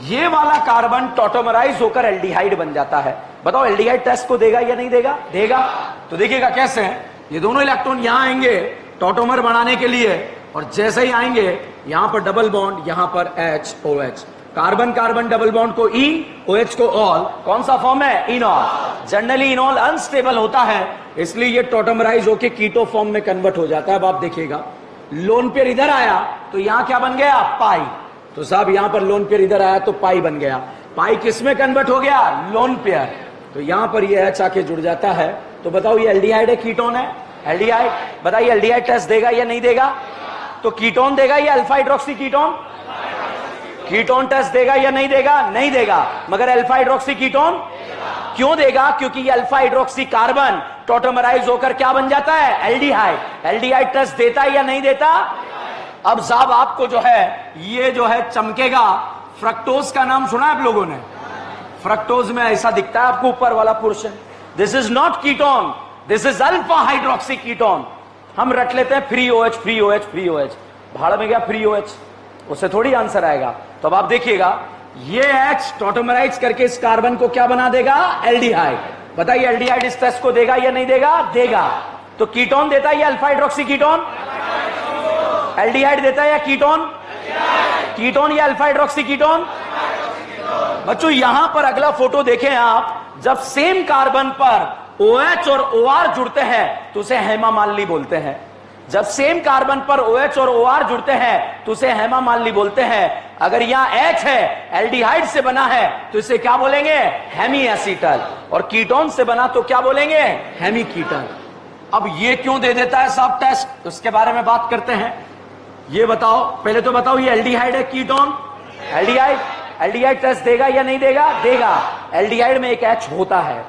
A: ये वाला कार्बन टॉटोमराइज होकर एल्डिहाइड बन जाता है। बताओ एल्डिहाइड टेस्ट को देगा या नहीं देगा? देगा। तो देखिएगा कैसे है, ये दोनों इलेक्ट्रॉन यहां आएंगे टॉटोमर बनाने के लिए, और जैसे ही आएंगे यहां पर डबल बॉन्ड, यहां पर H OH, carbon carbon double bond को इन, OH को ऑल, कौन सा फॉर्म है? इनॉल। जनरली इनॉल अनस्टेबल होता है, इसलिए ये टॉटोमराइज होकर कीटो फॉर्म में कन्वर्ट हो जाता है। अब आप देखिएगा लोन पेयर इधर आया तो यहां क्या बन गया? पाई। तो साहब यहां पर लोन पेयर इधर आया तो पाई बन गया। पाई किस में कन्वर्ट हो गया? Lone pair. तो यहां पर ये H आके जुड़ जाता है। तो बताओ ये एल्डिहाइड है कीटोन है? एल्डिहाइड। बताइए एल्डिहाइड टेस्ट देगा या नहीं देगा? तो कीटोन देगा या alpha hydroxy ketone? Ketone test देगा या नहीं देगा? नहीं देगा। मगर अल्फा हाइड्रोक्सी कीटोन क्यों देगा? क्योंकि ये अल्फा हाइड्रोक्सी कार्बन टॉटोमराइज होकर क्या बन जाता है? एल्डिहाइड। एल्डिहाइड टेस्ट देता है या नहीं देता? अब साहब आपको जो है ये जो है चमकेगा, फ्रक्टोज का नाम सुना है आप लोगों ने? फ्रक्टोज में ऐसा दिखता है आपको ऊपर वाला portion. This is not ketone, this is alpha hydroxy ketone. हम रट लेते हैं free OH free OH free OH, भाड़ में गया फ्री OH, उससे थोड़ी आंसर आएगा। तो अब आप देखिएगा ये H टॉटोमराइज करके इस कार्बन को क्या बना देगा? एल्डिहाइड। बताइए एल्डिहाइड इस टेस्ट को देगा या नहीं देगा? देगा। तो कीटोन देता है या अल्फा हाइड्रोक्सी कीटोन? एल्डिहाइड देता है या कीटोन? कीटोन या अल्फा हाइड्रोक्सी कीटोन? बच्चों यहां पर अगला फोटो देखें आप, जब सेम कार्बन पर OH और OR जुड़ते हैं तो उसे हेमामालिनी बोलते हैं। जब सेम कार्बन पर OH और OR जुड़ते हैं तो उसे हेमामालिनी बोलते हैं। अगर यहां H है, एल्डिहाइड से बना है, तो इसे क्या बोलेंगे? Hemi acetal. और कीटोन से बना तो क्या बोलेंगे? Hemi ketal. अब ये क्यों दे देता है साहब टेस्ट, उसके बारे में बात करते हैं। ये बताओ, पहले तो बताओ ये एल्डिहाइड है कीटोन? एल्डिहाइड। एल्डिहाइड टेस्ट देगा या नहीं देगा? देगा। एल्डिहाइड में एक H होता है।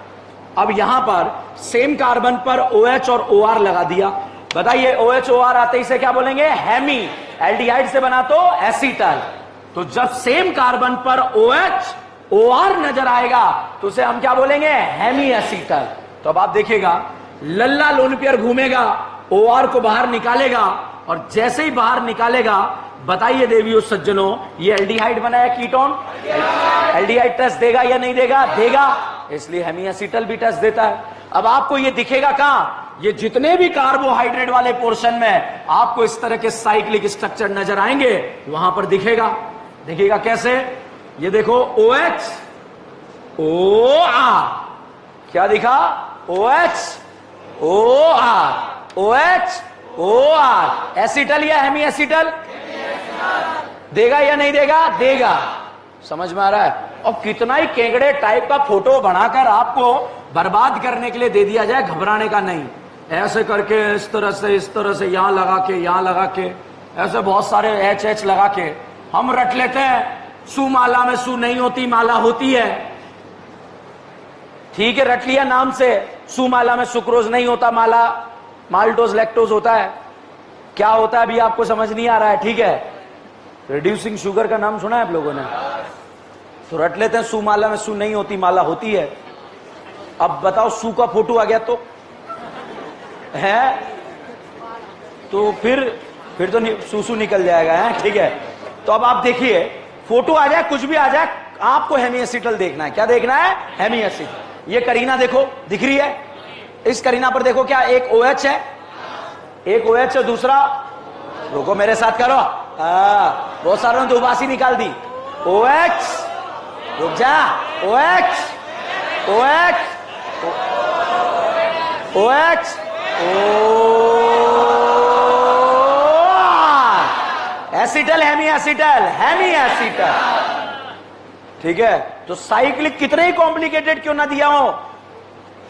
A: अब यहां पर सेम कार्बन पर OH और OR लगा दिया। बताइए OH OR आते ही से क्या बोलेंगे? हेमी। एल्डिहाइड से बना तो एसीटल। तो जब सेम कार्बन पर OH OR नजर आएगा तो उसे हम क्या बोलेंगे? Hemi acetal. तो अब आप देखिएगा लल्ला लोन पेयर घूमेगा, OR को बाहर निकालेगा, और जैसे ही बाहर निकालेगा, बताइए देवियों सज्जनों, ये एल्डिहाइड बना है कीटोन? एल्डिहाइड टेस्ट देगा या नहीं देगा? देगा। इसलिए हेमी एसीटल भी टेस्ट देता है। अब आपको ये दिखेगा कहां? ये जितने भी कार्बोहाइड्रेट वाले पोर्शन में आपको इस तरह के साइक्लिक स्ट्रक्चर नजर आएंगे, वहां पर दिखेगा। देखिएगा कैसे? ये देखो OH OR, क्या दिखा? OH OR OH OR। Acetal या हेमी एसीटल? देगा या नहीं देगा? देगा। समझ में आ रहा है? और कितना ही केंगड़े टाइप का फोटो बनाकर आपको बर्बाद करने के लिए दे दिया जाए, घबराने का नहीं। ऐसे करके इस तरह से यहां लगा के, यहां लगा के, ऐसे बहुत सारे HH लगा के हम रट लेते हैं। सुमाला में सु नहीं होती, माला होती है। ठीक है, रट लिया नाम से। सुमाला में सुक्रोज नहीं होता, माला माल्टोज लैक्टोज होता है। क्या होता है अभी आपको समझ नहीं आ रहा है? ठीक है, रिड्यूसिंग शुगर का नाम सुना है आप लोगों ने? तो रट लेते हैं सुमाला में सु नहीं होती, माला होती है। अब बताओ सु का फोटो आ गया तो है, तो फिर तो सुसु निकल जाएगा है। ठीक है, तो अब आप देखिए फोटो आ जाए, कुछ भी आ जाए, आपको हेमी एसीटल देखना है। क्या देखना है? Hemi acetal. ये करीना देखो, दिख रही है? इस करीना पर देखो, क्या एक OH है? एक OH है, दूसरा, रुको मेरे साथ करो, बहुत सारों ने तो उबासी निकाल दी। OH, रुक जा, OH OH OH acetal, hemi acetal, hemi acetal. ठीक है, तो साइक्लिक कितने ही कॉम्प्लिकेटेड क्यों ना दिया हो,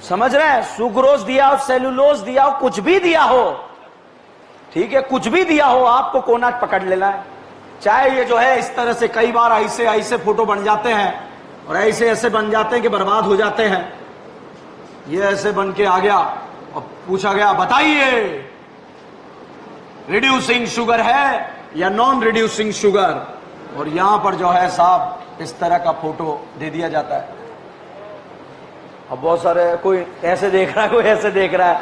A: समझ रहे हैं? सुक्रोज दिया हो, सेलुलोज दिया हो, कुछ भी दिया हो, ठीक है, कुछ भी दिया हो, आपको कोना पकड़ लेना है। चाहे ये जो है इस तरह से कई बार ऐसे ऐसे फोटो बन जाते हैं और ऐसे ऐसे बन जाते हैं कि बर्बाद हो जाते हैं। ये ऐसे बन के आ गया और पूछा गया बताइए रिड्यूसिंग शुगर है या नॉन रिड्यूसिंग शुगर, और यहां पर जो है साहब इस तरह का फोटो दे दिया जाता है। अब बहुत सारे, कोई ऐसे देख रहा है, कोई ऐसे देख रहा है,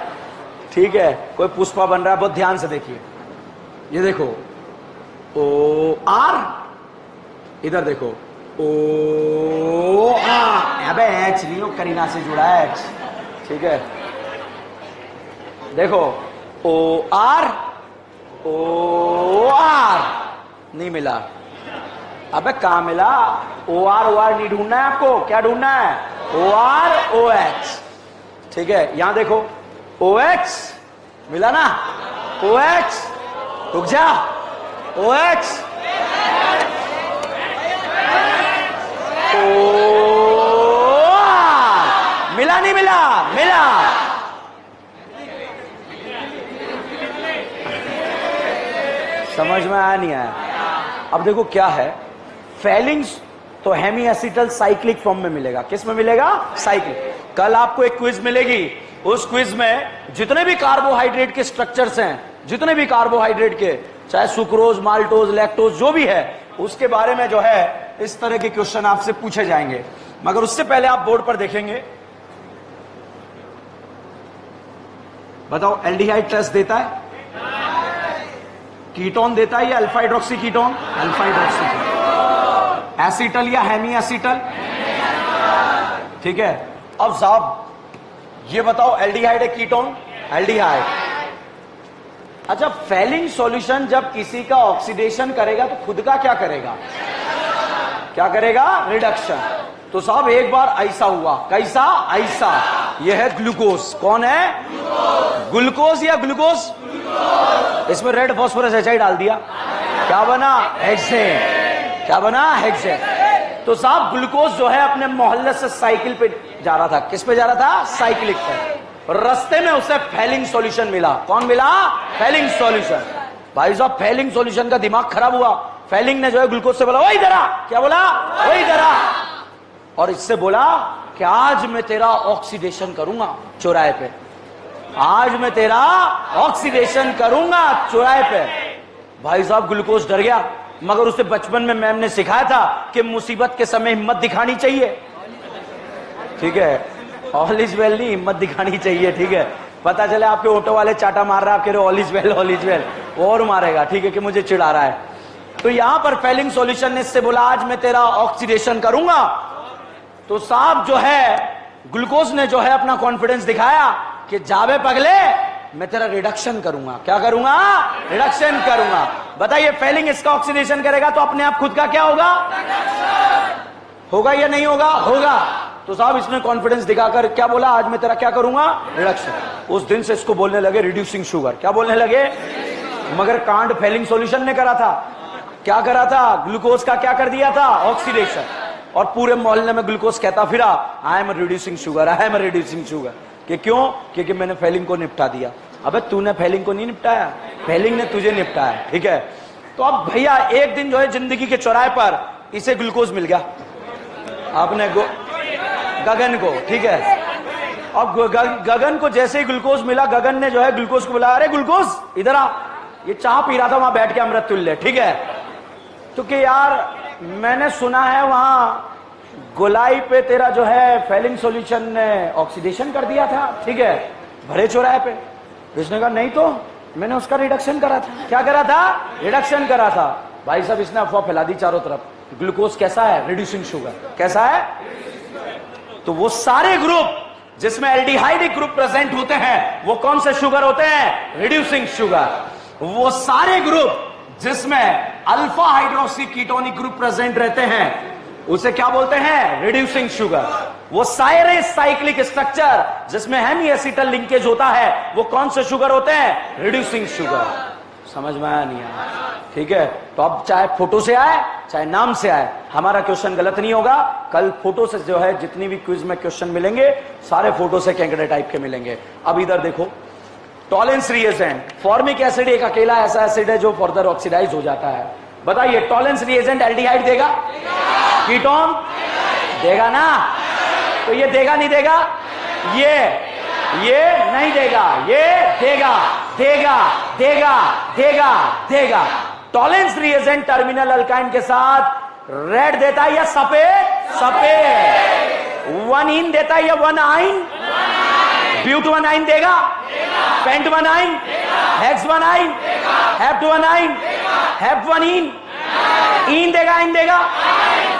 A: ठीक है, कोई पुष्पा बन रहा है। बहुत ध्यान से देखिए, ये देखो ओ आर, इधर देखो ओ आर, अबे एच नहीं, वो करीना से जुड़ा है एच, ठीक है। देखो ओ आर नहीं मिला। अबे कहां मिला? ओ आर नहीं ढूंढना है आपको, क्या ढूंढना है? ओ आर ओ एच, ठीक है। यहां देखो ओ एच मिला ना, ओ एच, रुक जा, ओ एच, ओ आर, मिला नहीं मिला? मिला। समझ में आया नहीं आया? अब देखो क्या है, फेलिंग्स तो हेमी एसिटल साइक्लिक फॉर्म में मिलेगा। किस में मिलेगा? साइक्लिक। कल आपको एक क्विज मिलेगी, उस क्विज में जितने भी कार्बोहाइड्रेट के स्ट्रक्चर्स हैं, जितने भी कार्बोहाइड्रेट के, चाहे सुक्रोज, माल्टोज, लैक्टोज, जो भी है, उसके बारे में जो है इस तरह के क्वेश्चन आपसे पूछे जाएंगे। मगर उससे पहले आप बोर्ड पर देखेंगे, बताओ एल्डिहाइड टेस्ट देता है, कीटोन देता है या alpha hydroxy ketone? Alpha hydroxy ketone. Acetal या हेमी एसिटल? ठीक है। अब साहब ये बताओ, एल्डिहाइड है कीटोन? एल्डिहाइड। अच्छा, फेलिंग सॉल्यूशन जब किसी का ऑक्सीडेशन करेगा तो खुद का क्या करेगा? क्या करेगा? रिडक्शन। तो साहब एक बार ऐसा हुआ, कैसा? ऐसा। यह है ग्लूकोज। कौन है? ग्लूकोज या ग्लूकोज? इसमें रेड फास्फोरस एचाइड डाल दिया, क्या बना? हेक्सेन। क्या बना? हेक्सेन। तो साहब ग्लूकोज जो है अपने मोहल्ले से साइकिल पे जा रहा था। किस पे जा रहा था? साइकिलिक पे। रास्ते में उसे फेलिंग सॉल्यूशन मिला। कौन मिला? Fehling solution. भाई साहब फेलिंग सॉल्यूशन का दिमाग खराब हुआ। फेलिंग ने जो है ग्लूकोज से बोला, ओ इधर आ। क्या बोला? ओ इधर आ। और इससे बोला कि आज मैं तेरा ऑक्सीडेशन करूंगा चौराहे पे, आज मैं तेरा ऑक्सीडेशन करूंगा चौराहे पे। भाई साहब ग्लूकोज डर गया, मगर उसे बचपन में मैम ने सिखाया था कि मुसीबत के समय हिम्मत दिखानी चाहिए, ठीक है। ऑल इज वेल नहीं, हिम्मत दिखानी चाहिए, ठीक है। पता चले आपके ऑटो वाले चाटा मार रहा है, आप कह रहे all is well, all is well, और मारेगा, ठीक है, कि मुझे चिढ़ा रहा है। तो यहां पर फेलिंग सॉल्यूशन ने इससे बोला आज मैं तेरा ऑक्सीडेशन करूंगा। तो साहब जो है ग्लूकोज ने जो है अपना कॉन्फिडेंस दिखाया कि जावे पगले, मैं तेरा रिडक्शन करूंगा। क्या करूंगा? रिडक्शन करूंगा। बताइए फेलिंग इसका ऑक्सीडेशन करेगा तो अपने आप खुद का क्या होगा? होगा या नहीं होगा? होगा। तो साहब इसने कॉन्फिडेंस दिखाकर क्या बोला? आज मैं तेरा क्या करूंगा? रिडक्शन। उस दिन से इसको बोलने लगे रिड्यूसिंग शुगर। क्या बोलने लगे? मगर कांड फेलिंग सॉल्यूशन ने करा था। क्या करा था? ग्लूकोज का क्या कर दिया था? ऑक्सीडेशन। और पूरे मोहल्ले में ग्लूकोज कहता फिरा, I am reducing sugar, I am reducing sugar. कि क्यों? क्योंकि मैंने फेलिंग को निपटा दिया। अबे तूने फेलिंग को नहीं निपटाया, फेलिंग ने तुझे निपटाया, ठीक है। तो अब भैया एक दिन जो है जिंदगी के चौराहे पर इसे ग्लूकोज मिल गया, आपने गगन को, ठीक है। अब गगन को जैसे ही ग्लूकोज मिला, गगन ने जो है ग्लूकोज को बुलाया, अरे ग्लूकोज इधर आ, ये चाह पी रहा था वहां बैठ के अमृत तुल्य, ठीक है। तो कि यार मैंने सुना है वहां गोलाई पे तेरा जो है फेलिंग सॉल्यूशन ने ऑक्सीडेशन कर दिया था, ठीक है, भरे चौराहे पे। इसने कहा नहीं तो मैंने उसका रिडक्शन करा था। क्या करा था? रिडक्शन करा था। भाई साहब इसने अफवाह फैला दी चारों तरफ, ग्लूकोज कैसा है? Reducing sugar. कैसा है? तो वो सारे ग्रुप जिसमें एल्डिहाइडिक ग्रुप प्रेजेंट होते हैं वो कौन से शुगर होते हैं? Reducing sugar. वो सारे ग्रुप जिसमें alpha hydroxy ketonic group present रहते हैं उसे क्या बोलते हैं? Reducing sugar. वो सारे साइक्लिक स्ट्रक्चर जिसमें हेमी एसिटल लिंकेज होता है वो कौन से शुगर होते हैं? Reducing sugar. समझ में आया नहीं आया? ठीक है। तो अब चाहे फोटो से आए चाहे नाम से आए, हमारा क्वेश्चन गलत नहीं होगा। कल फोटो से जो है जितनी भी क्विज में क्वेश्चन मिलेंगे सारे फोटो से कैंकड़े टाइप के मिलेंगे। अब इधर देखो, टॉलेंस रिएजेंट, फॉर्मिक एसिड एक अकेला ऐसा एसिड है जो फर्दर ऑक्सीडाइज हो जाता है। बताइए टॉलेंस रिएजेंट एल्डिहाइड देगा? कीटोन देगा ना? तो ये देगा नहीं देगा? ये नहीं देगा, ये देगा, देगा, देगा, देगा, देगा। टॉलेंस रिएजेंट टर्मिनल अल्काइन के साथ रेड देता है या सफेद? सफेद। वन इन देता है या वन आइन? ब्यूट वन आइन देगा? Pent one yne? Hex one yne? Hept one yne? Hept one yne? इन देगा? इन देगा?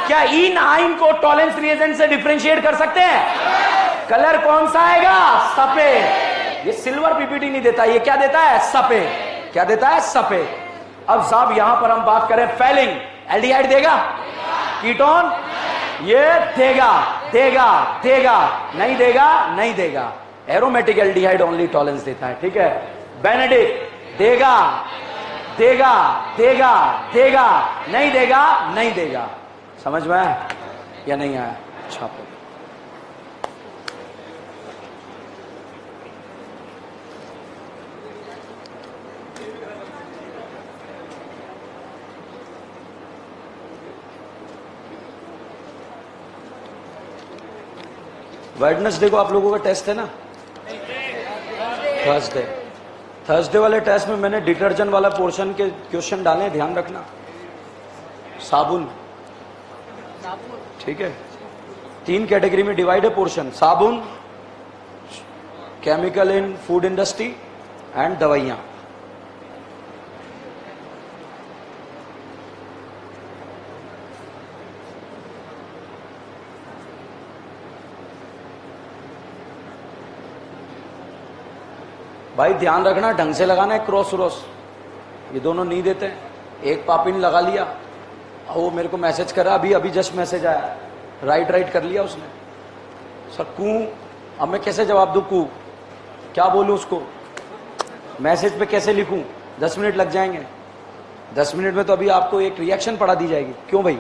A: क्या इन आइन को टॉलेंस रिएजेंट से डिफरेंशिएट कर सकते हैं? कलर कौन सा आएगा? सफेद। ये सिल्वर पीपीटी नहीं देता, ये क्या देता है? सफेद। क्या देता है? सफेद। अब साहब यहां पर हम बात करें फेलिंग, एल्डिहाइड देगा? कीटोन ये देगा? देगा? देगा? नहीं देगा? नहीं देगा। एरोमेटिक एल्डिहाइड ओनली टॉलेंस देता है, ठीक है। बेनेडिक्ट देगा? देगा? देगा? देगा? नहीं देगा? नहीं देगा। समझ में आया या नहीं आया? छापो। वेडनेसडे को आप लोगों का टेस्ट है ना? थर्सडे। थर्सडे वाले टेस्ट में मैंने डिटर्जेंट वाला पोर्शन के क्वेश्चन डाले, ध्यान रखना। साबुन, ठीक है। 3 कैटेगरी में डिवाइड है पोर्शन, साबुन, chemical in food industry and दवाइयां। भाई ध्यान रखना, ढंग से लगाना है क्रॉस व्रॉस, ये दोनों नहीं देते हैं। एक पापिन लगा लिया, वो मेरे को मैसेज करा, अभी अभी जस्ट मैसेज आया, राइट कर लिया उसने। सर कू, अब मैं कैसे जवाब दूं? कू क्या बोलूं उसको? मैसेज पे कैसे लिखूं? 10 मिनट लग जाएंगे। 10 मिनट में तो अभी आपको एक रिएक्शन पढ़ा दी जाएगी। क्यों भाई?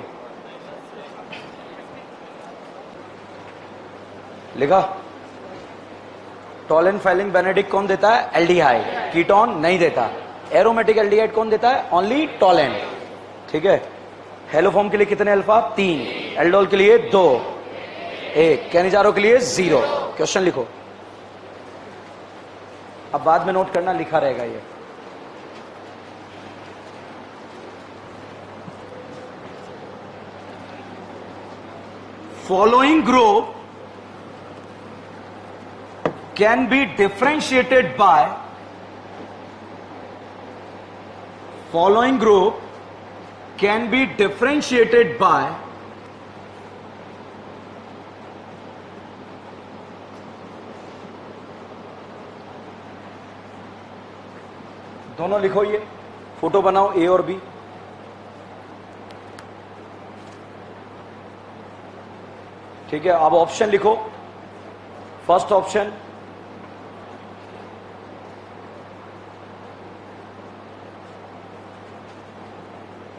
A: लिखा? टॉलेन, फेलिंग, बेनेडिक्ट कौन देता है? एल्डिहाइड। कीटोन नहीं देता। एरोमेटिक एल्डिहाइड कौन देता है? ओनली टॉलेन, ठीक है। हेलोफॉर्म के लिए कितने अल्फा? 3। एल्डोल के लिए 2, 1। कैनिजारो के लिए 0। क्वेश्चन लिखो, अब बाद में नोट करना, लिखा रहेगा ये। Following group can be differentiated by, following group can be differentiated by दोनों लिखो, ये फोटो बनाओ ए और बी। ठीक है, अब ऑप्शन लिखो। फर्स्ट ऑप्शन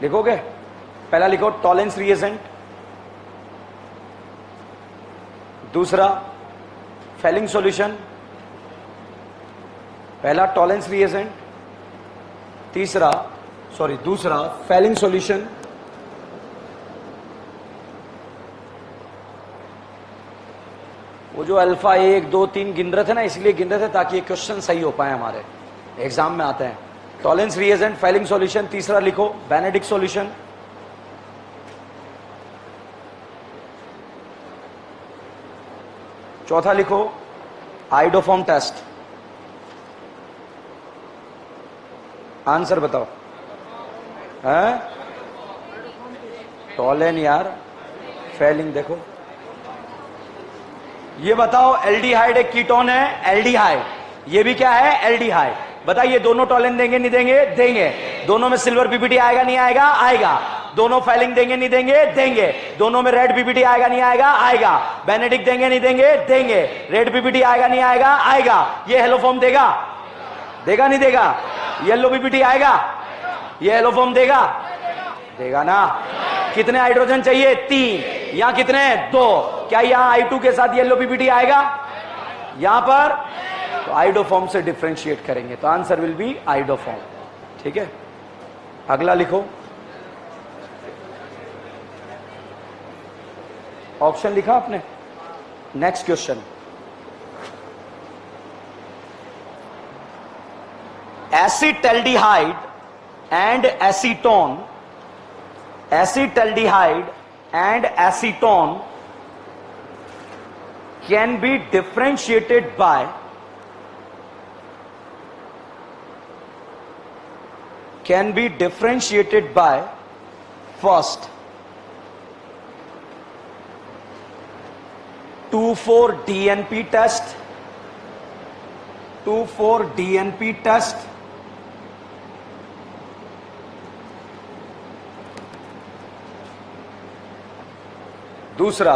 A: लिखोगे? पहला लिखो टॉलेंस रिएजेंट, दूसरा फेलिंग सॉल्यूशन, पहला टॉलेंस रिएजेंट, दूसरा फेलिंग सॉल्यूशन, वो जो अल्फा 1, 2, 3 गिन रहे थे ना, इसलिए गिन रहे थे ताकि ये क्वेश्चन सही हो पाए, हमारे एग्जाम में आते हैं। टॉलेंस रिएजेंट, फेलिंग सॉल्यूशन, तीसरा लिखो बेनेडिक्ट सॉल्यूशन, चौथा लिखो आइडोफॉर्म टेस्ट। आंसर बताओ। हैं? टॉलेन यार, फेलिंग देखो। ये बताओ, एल्डिहाइड एक कीटोन है, एल्डिहाइड, ये भी क्या है? एल्डिहाइड। बताइए दोनों टॉलेन देंगे नहीं देंगे? देंगे। दोनों में सिल्वर पीपीटी आएगा नहीं आएगा? आएगा। दोनों फेलिंग देंगे नहीं देंगे? देंगे। दोनों में रेड पीपीटी आएगा नहीं आएगा? आएगा। बेनेडिक्ट देंगे नहीं देंगे? देंगे। रेड पीपीटी आएगा नहीं आएगा? आएगा। ये हेलोफॉर्म देगा? देगा नहीं देगा? येलो पीपीटी आएगा? ये हेलोफॉर्म देगा? देगा ना। कितने हाइड्रोजन चाहिए? 3। यहां कितने? 2। क्या यहां I2 के साथ येलो पीपीटी आएगा? यहां पर तो आइडोफॉर्म से डिफरेंशिएट करेंगे, तो आंसर विल बी आइडोफॉर्म। ठीक है, अगला लिखो। ऑप्शन लिखा आपने? Next question, acetaldehyde and acetone acetaldehyde and acetone can be differentiated by first 2,4-DNP test, 2,4-DNP test, दूसरा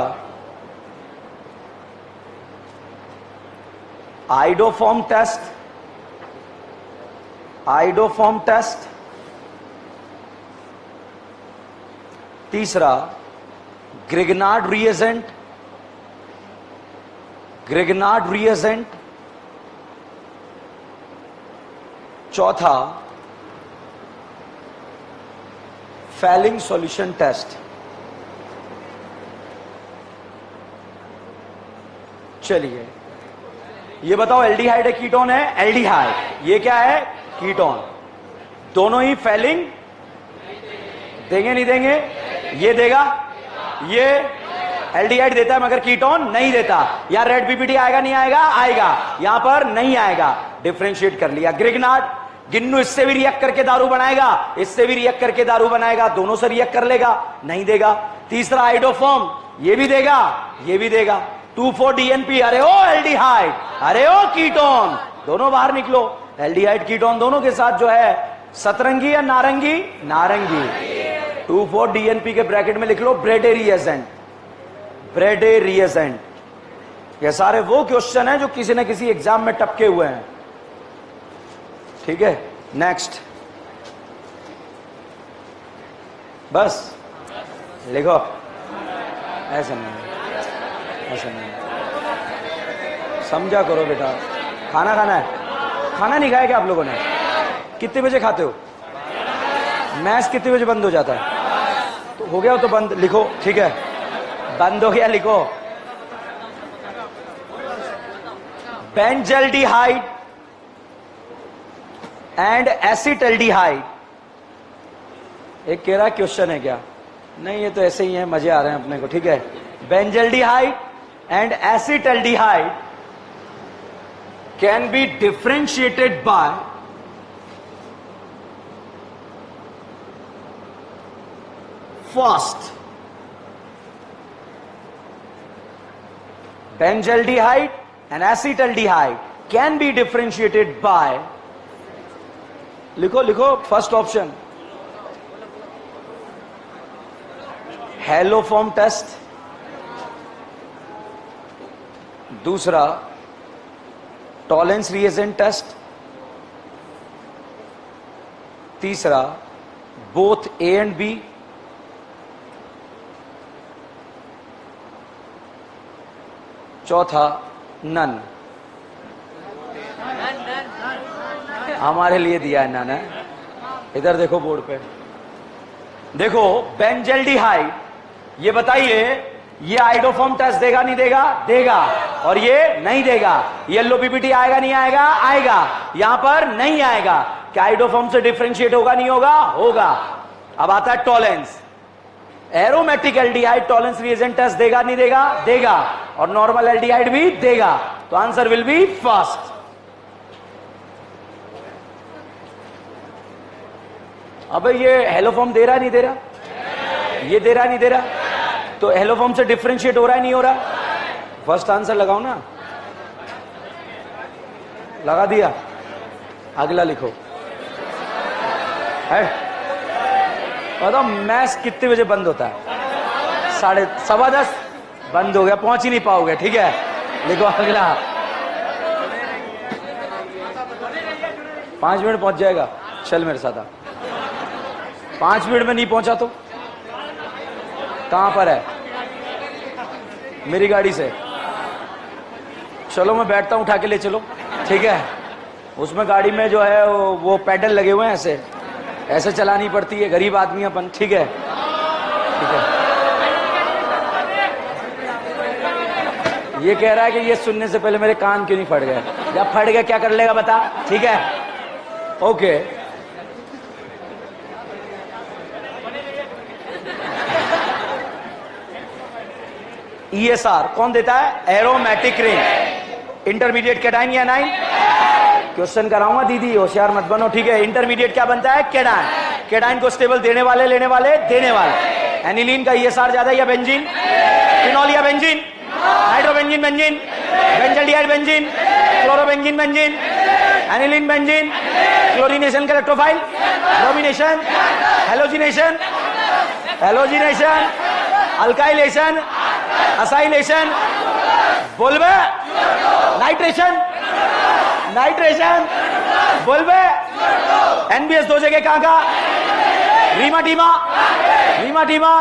A: आइडोफॉर्म टेस्ट, तीसरा ग्रिग्नार्ड रिएजेंट, चौथा फैलिंग सॉल्यूशन टेस्ट। चलिए ये बताओ, एल्डिहाइड है कीटोन है? एल्डिहाइड। ये क्या है? कीटोन। दोनों ही फैलिंग देंगे नहीं देंगे? ये देगा, ये एल्डिहाइड देता है मगर कीटोन नहीं देता। यहां रेड पीपीटी आएगा नहीं आएगा? आएगा। यहां पर नहीं आएगा। डिफरेंशिएट कर लिया। ग्रिग्नार्ड, गिन्नू इससे भी रिएक्ट करके दारू बनाएगा, इससे भी रिएक्ट करके दारू बनाएगा, दोनों से रिएक्ट कर लेगा, नहीं देगा। तीसरा आइडोफॉर्म, ये भी देगा, ये भी देगा। 2,4-DNP, अरे ओ एल्डिहाइड, अरे ओ कीटोन, दोनों बाहर निकलो। एल्डिहाइड कीटोन दोनों के साथ जो है सतरंगी या नारंगी? नारंगी। 2,4-DNP के ब्रैकेट में लिख लो ब्रेडे रिएजेंट। ये सारे वो क्वेश्चन है जो किसी न किसी एग्जाम में टपके हुए हैं। ठीक है, नेक्स्ट। बस लिखो, ऐसा नहीं, ऐसा नहीं, समझा करो बेटा। खाना खाना है? खाना नहीं खाया क्या आप लोगों ने? कितने बजे खाते हो? मैच कितने बजे बंद हो जाता है? तो हो गया तो बंद लिखो, ठीक है, बंद हो गया लिखो। Benzaldehyde and acetaldehyde. एक कह रहा क्वेश्चन है क्या? नहीं, ये तो ऐसे ही है, मजे आ रहे हैं अपने को। ठीक है, benzaldehyde and acetaldehyde can be differentiated by first benzaldehyde and acetaldehyde can be differentiated by, लिखो लिखो, फर्स्ट ऑप्शन हेलोफॉर्म टेस्ट, दूसरा टॉलेंस रिएजेंट टेस्ट, तीसरा बोथ ए एंड बी, चौथा नन। हमारे लिए दिया है नन है। इधर देखो बोर्ड पे, देखो बेंजल्डिहाइड, ये बताइए ये आइडोफॉर्म टेस्ट देगा नहीं देगा? देगा। और ये नहीं देगा। येलो पीपीटी आएगा नहीं आएगा? आएगा। यहां पर नहीं आएगा। क्या आइडोफॉर्म से डिफरेंशिएट होगा नहीं होगा? होगा। अब आता है Tollens. Aromatic aldehyde Tollens reagent test देगा नहीं देगा? देगा। और नॉर्मल एल्डिहाइड भी देगा। तो आंसर विल बी फर्स्ट। अबे ये हेलोफॉर्म दे रहा नहीं दे रहा? ये दे रहा नहीं दे रहा? तो हेलोफॉर्म से डिफरेंशिएट हो रहा है नहीं हो रहा? फर्स्ट आंसर लगाओ ना। लगा दिया, अगला लिखो। है बताओ मैच कितने बजे बंद होता है? 10:15 बंद हो गया, पहुंच ही नहीं पाओगे। ठीक है, लिखो अगला। 5 मिनट पहुंच जाएगा, चल मेरे साथ आ। 5 मिनट में नहीं पहुंचा तो कहां पर है? मेरी गाड़ी से चलो, मैं बैठता हूं, उठा के ले चलो। ठीक है, उसमें गाड़ी में जो है वो पैडल लगे हुए हैं, ऐसे ऐसे चलानी पड़ती है, गरीब आदमी अपन। ठीक है, ठीक है। ये कह रहा है कि ये सुनने से पहले मेरे कान क्यों नहीं फट गए? जब फट गए क्या कर लेगा बता? ठीक है, ओके। ESR कौन देता है? Aromatic ring. इंटरमीडिएट कैटाइन या एनाइन? क्वेश्चन कराऊंगा दीदी, होशियार मत बनो, ठीक है। इंटरमीडिएट क्या बनता है? कैटाइन। कैटाइन को स्टेबल देने वाले, लेने वाले, देने वाले। एनिलीन का ESR ज्यादा या बेंजीन? फिनॉल या benzene? Nitrobenzene benzene, benzaldehyde benzene, chlorobenzene benzene, aniline benzene, chlorination का electrophile, bromination, halogenation, halogenation, alkylation, acylation, बोलबे, नाइट्रेशन, नाइट्रेशन, बोलबे। NBS दो जगह कहां का? रीमा टीमा, रीमा टीमा।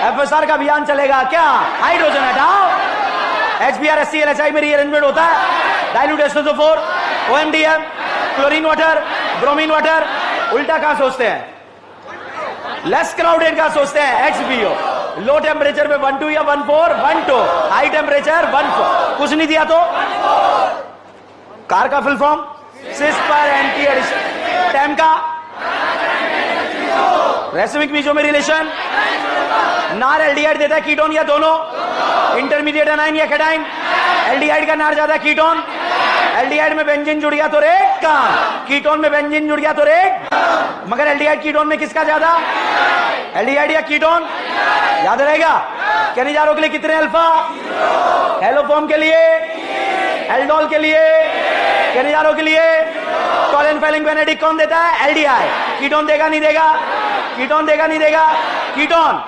A: FSR का अभियान चलेगा क्या? हाइड्रोजन हटाओ। HBr HCl HI में रीअरेंजमेंट होता है। Dilute H2SO4, OMDM, chlorine water, bromine water. उल्टा कहां सोचते हैं? लेस क्राउडेड का सोचते हैं, XBO। लो टेम्परेचर पे 12 या 14, 12। High temperature 14। कुछ नहीं दिया तो कार का फुल फॉर्म? सिस पर एंटी एडिशन। टेम का? रेसिमिक मीजो में रिलेशन। नार एल्डिहाइड देता है कीटोन या दोनों? इंटरमीडिएट एनाइन या कैटाइन? एल्डिहाइड का नार ज्यादा है कीटोन। एल्डिहाइड में बेंजीन जुड़ गया तो रेड काम, कीटोन में बेंजीन जुड़ गया तो रेड। मगर एल्डिहाइड कीटोन में किसका ज्यादा? एल्डिहाइड या कीटोन? याद रहेगा। कैनिजारो के लिए कितने अल्फा? हेलोफॉर्म के लिए, एल्डोल के लिए, कैनिजारो के लिए। टॉलेन फेलिंग बेनेडिक कौन देता है? एल्डिहाइड। कीटोन देगा नहीं देगा? कीटोन देगा नहीं देगा? कीटोन।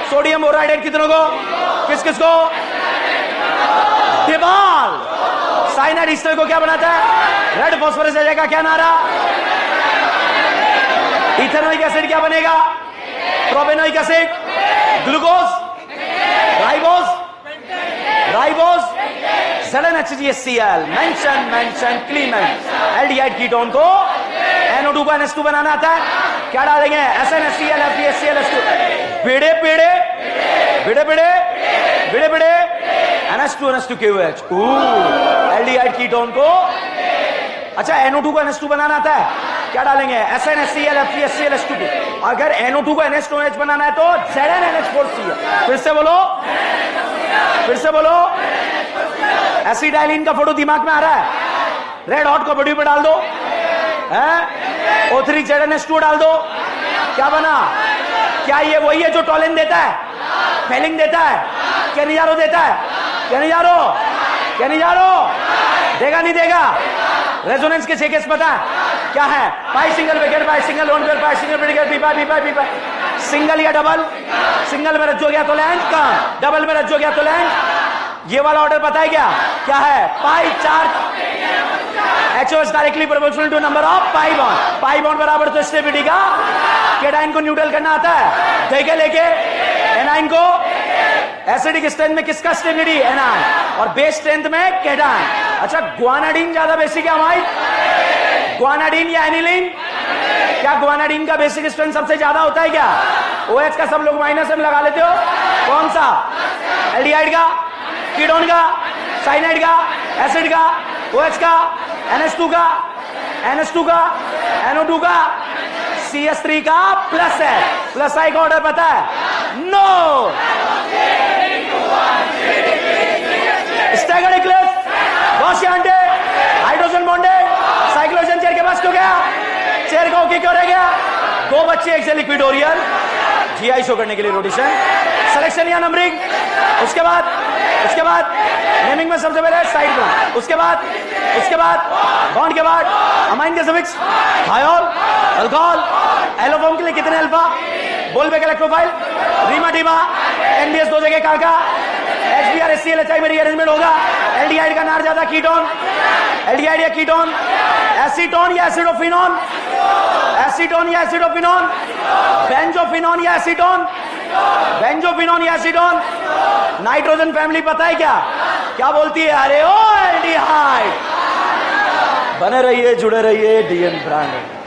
A: सोडियम बोराइडेट कितनों को? किस किस को? डिबाल। साइनाइड ईस्टर को क्या बनाता है? रेड फास्फोरस का क्या नारा? इथेनोइक एसिड क्या बनेगा? Propanoic acid, glucose, ribose, ribose, ZnHCl, mention mention Clement. Aldehyde ketone को NO2 को NH2 बनाना आता है, क्या डालेंगे? SnHCl, FeHCl, H2। बेड़े बेड़े बेड़े बेड़े बेड़े बेड़े NH2 NH2 KOH। Aldehyde ketone को, अच्छा NO2 को NH2 बनाना आता है, क्या डालेंगे? SnHCl, FeHCl, H2। अगर NO2 को NH2OH बनाना है तो ZnNH4Cl। फिर से बोलो, फिर से बोलो। एसिडाइलिन का फोटो दिमाग में आ रहा है? रेड हॉट को बॉडी पे डाल दो, O3 ZnH2 डाल दो, क्या बना? क्या ये वही है जो टॉलेन देता है, फेलिंग देता है, कैनिजारो देता है? कैनिजारो, कैनिजारो देगा नहीं देगा? रेजोनेंस के 6 केस पता है क्या है? पाई सिंगल विकेट, पाई सिंगल लोन पेयर, पाई सिंगल विकेट, पी पाई, पी पाई, पी पाई। सिंगल या डबल? सिंगल में रज्जो गया तो लैंड का, डबल में रज्जो गया तो लैंड। ये वाला ऑर्डर पता है क्या? क्या है? Pi charge HOH directly proportional to number of pi bond. Pi bond बराबर तो स्टेबिलिटी का। कैटाइन को न्यूट्रल करना आता है, देखे लेके। एनाइन को एसिडिक स्ट्रेंथ में किसका स्टेबिलिटी? एनाइन। और बेस स्ट्रेंथ में कैटाइन। अच्छा, ग्वानाडीन ज्यादा बेसिक है अमाइड? ग्वानाडीन या एनिलीन? क्या ग्वानाडीन का बेसिक स्ट्रेंथ सबसे ज्यादा होता है क्या? OH का सब लोग माइनस में लगा लेते हो। कौन सा? एल्डिहाइड का, कीटोन का, साइनाइड का, एसिड का, OH का, NH2 का, NH2 का, NO2 का, CS3 का प्लस है। प्लस आई का ऑर्डर पता है? नो। स्टैगर्ड इक्लिप्स, गॉसियन डे, हाइड्रोजन बॉन्डेड, साइक्लोजन चेयर के पास क्यों गया? चेयर का ओके क्यों रह गया? 2 बच्चे, एक से लिक्विड ओरियल, GI शो करने के लिए रोटेशन, सिलेक्शन या नंबरिंग। उसके बाद नेमिंग में सबसे पहले साइड बॉन्ड, उसके बाद बॉन्ड के बाद अमाइन के सफिक्स, थायोल, अल्कोहल। एलोफॉर्म के लिए कितने अल्फा? बोलबेक इलेक्ट्रोफाइल, रीमा टीमा। NBS दो जगह कहां का? HBr HCl HI में रीअरेंजमेंट होगा। एल्डिहाइड का नार ज्यादा कीटोन, एल्डिहाइड या कीटोन? एसीटोन या एसिडोफिनोन? एसीटोन या एसिडोफिनोन? बेंजोफिनोन या एसीटोन? बेंजोफिनोन या एसीटोन? नाइट्रोजन फैमिली पता है क्या? क्या बोलती है? अरे ओ एल्डिहाइड। बने रहिए, जुड़े रहिए, DM ब्रांड।